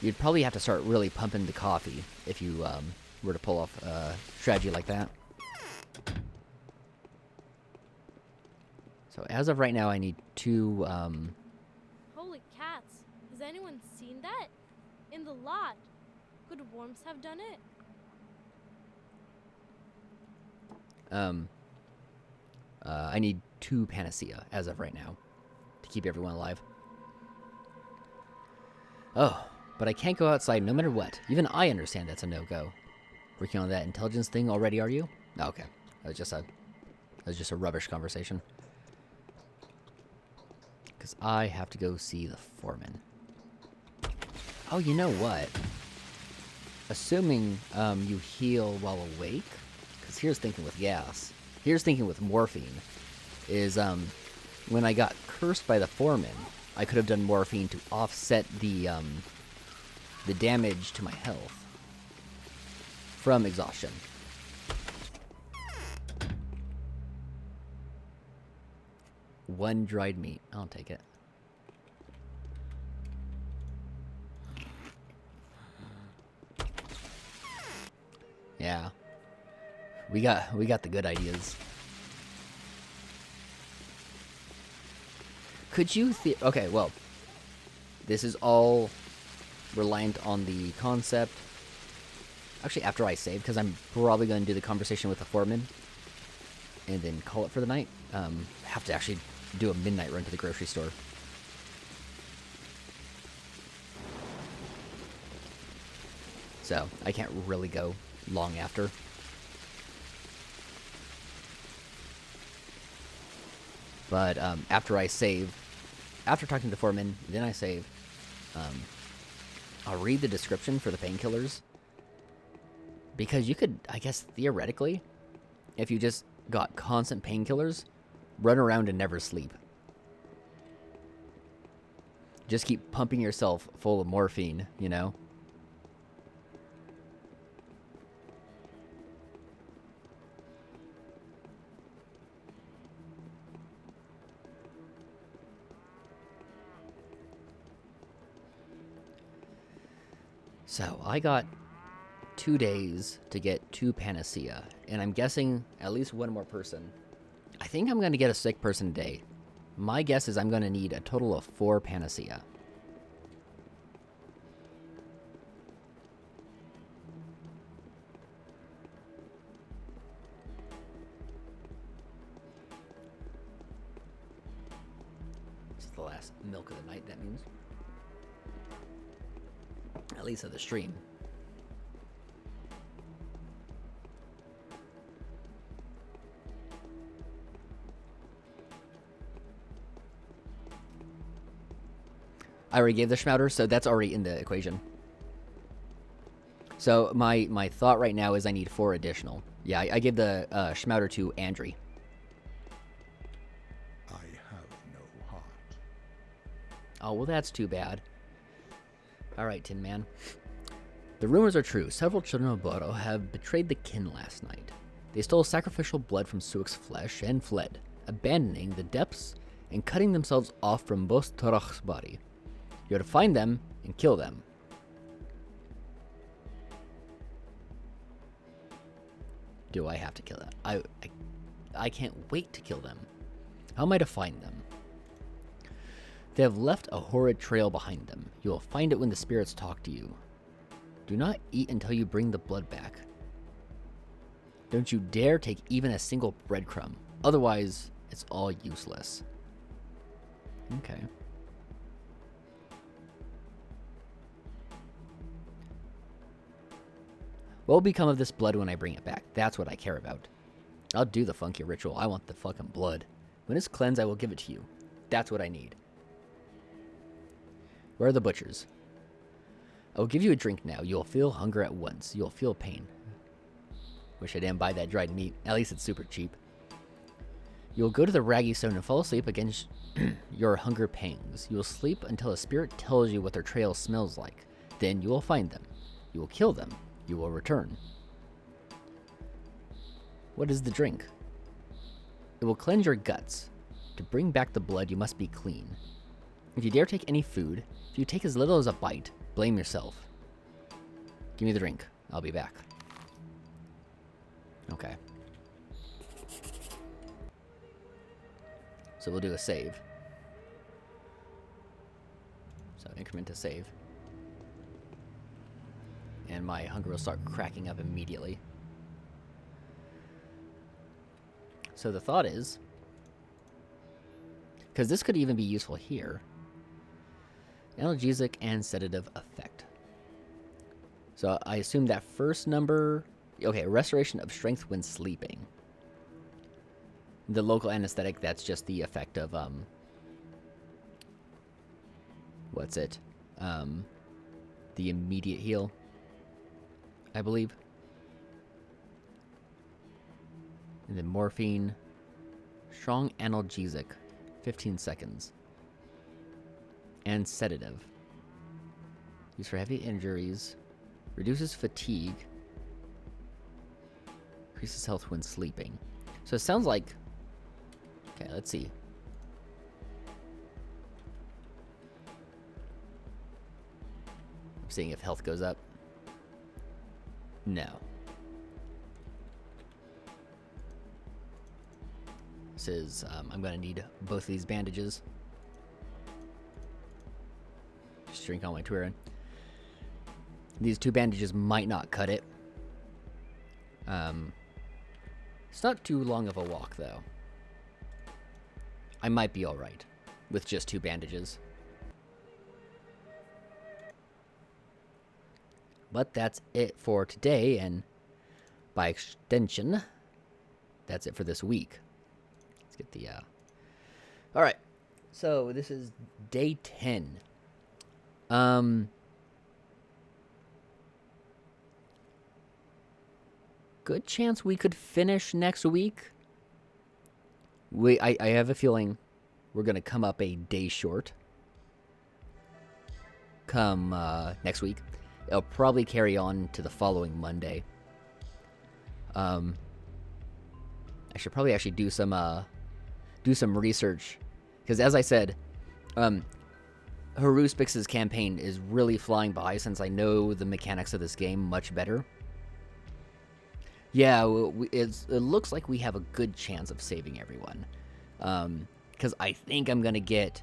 You'd probably have to start really pumping the coffee if you were to pull off a strategy like that. So as of right now, I need 2... Holy cats! Has anyone seen that? In the lot. Could worms have done it? I need 2 panacea as of right now to keep everyone alive. Oh, but I can't go outside no matter what. Even I understand that's a no-go. Working on that intelligence thing already, are you? Oh, okay. That was just a rubbish conversation. Because I have to go see the foreman. Oh, you know what? Assuming you heal while awake, because here's thinking with gas. Here's thinking with morphine. Is when I got cursed by the foreman, I could have done morphine to offset the damage to my health from exhaustion. One dried meat. I'll take it. Yeah. We got the good ideas. Could you okay, well, this is all reliant on the concept. Actually, after I save, because I'm probably going to do the conversation with the foreman and then call it for the night. Have to actually do a midnight run to the grocery store. So, I can't really go long after. But after I save, after talking to the foreman, then I save, I'll read the description for the painkillers. Because you could, I guess, theoretically, if you just got constant painkillers, run around and never sleep. Just keep pumping yourself full of morphine, you know? So, I got 2 days to get 2 panacea, and I'm guessing at least one more person. I think I'm going to get a sick person today. My guess is I'm going to need a total of 4 panacea. This is the last milk of the night, that means. At least of the stream. I already gave the Schmouter, so that's already in the equation. So my thought right now is I need 4 additional. Yeah, I gave the Schmouter to Andri. I have no heart. Oh, well, that's too bad. All right, Tin Man. The rumors are true. Several children of Boro have betrayed the kin last night. They stole sacrificial blood from Suik's flesh and fled, abandoning the depths and cutting themselves off from Bos Torach's body. You're to find them and kill them. Do I have to kill them? I can't wait to kill them. How am I to find them? They have left a horrid trail behind them. You will find it when the spirits talk to you. Do not eat until you bring the blood back. Don't you dare take even a single breadcrumb. Otherwise, it's all useless. Okay. What will become of this blood when I bring it back? That's what I care about. I'll do the funky ritual. I want the fucking blood. When it's cleansed, I will give it to you. That's what I need. Where are the butchers? I will give you a drink now. You will feel hunger at once. You will feel pain. Wish I didn't buy that dried meat. At least it's super cheap. You will go to the Raggy Stone and fall asleep against your hunger pangs. You will sleep until a spirit tells you what their trail smells like. Then you will find them. You will kill them. You will return. What is the drink? It will cleanse your guts. To bring back the blood, you must be clean. If you dare take any food, if you take as little as a bite, blame yourself. Give me the drink. I'll be back. Okay. So we'll do a save. So increment to save. And my hunger will start cracking up immediately. So the thought is, because this could even be useful here, analgesic and sedative effect. So I assume that first number, okay, restoration of strength when sleeping. The local anesthetic, that's just the effect of, what's it? The immediate heal, I believe. And then morphine, strong analgesic, 15 seconds. And sedative. Used for heavy injuries. Reduces fatigue. Increases health when sleeping. So it sounds like... Okay, let's see. I'm seeing if health goes up. No. This is, I'm gonna need both of these bandages. Just drink all my Twirin. These 2 bandages might not cut it. It's not too long of a walk, though. I might be alright with just 2 bandages. But that's it for today, and by extension, that's it for this week. Let's get the, Alright, so this is day 10. Good chance we could finish next week. I have a feeling we're going to come up a day short. Come next week. It'll probably carry on to the following Monday. I should probably actually do some research. Because as I said, Haruspex's campaign is really flying by since I know the mechanics of this game much better. Yeah, it looks like we have a good chance of saving everyone. Because I think I'm going to get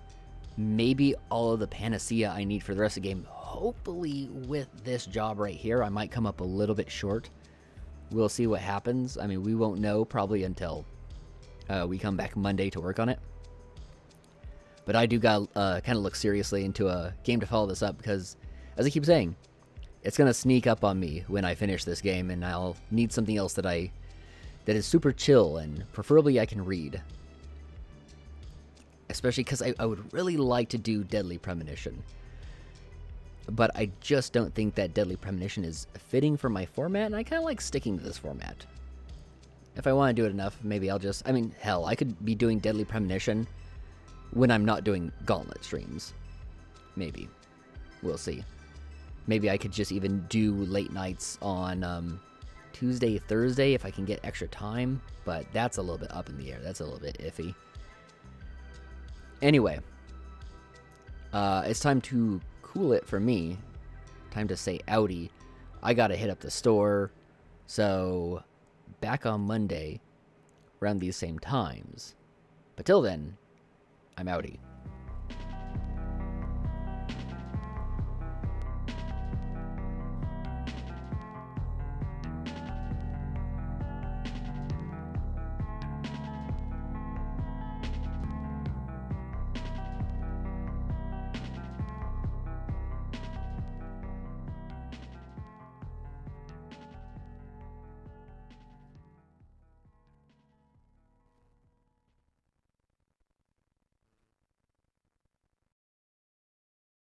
maybe all of the panacea I need for the rest of the game. Hopefully with this job right here, I might come up a little bit short. We'll see what happens. I mean, we won't know probably until we come back Monday to work on it. But I do got kind of look seriously into a game to follow this up because, as I keep saying, it's going to sneak up on me when I finish this game, and I'll need something else that is super chill and preferably I can read. Especially because I would really like to do Deadly Premonition. But I just don't think that Deadly Premonition is fitting for my format, and I kind of like sticking to this format. If I want to do it enough, maybe I'll just... I mean, hell, I could be doing Deadly Premonition when I'm not doing Gauntlet streams. Maybe. We'll see. Maybe I could just even do late nights on Tuesday, Thursday if I can get extra time, but that's a little bit up in the air. That's a little bit iffy. Anyway, it's time to cool it for me. Time to say outie. I gotta hit up the store, so back on Monday around these same times. But till then, I'm outie.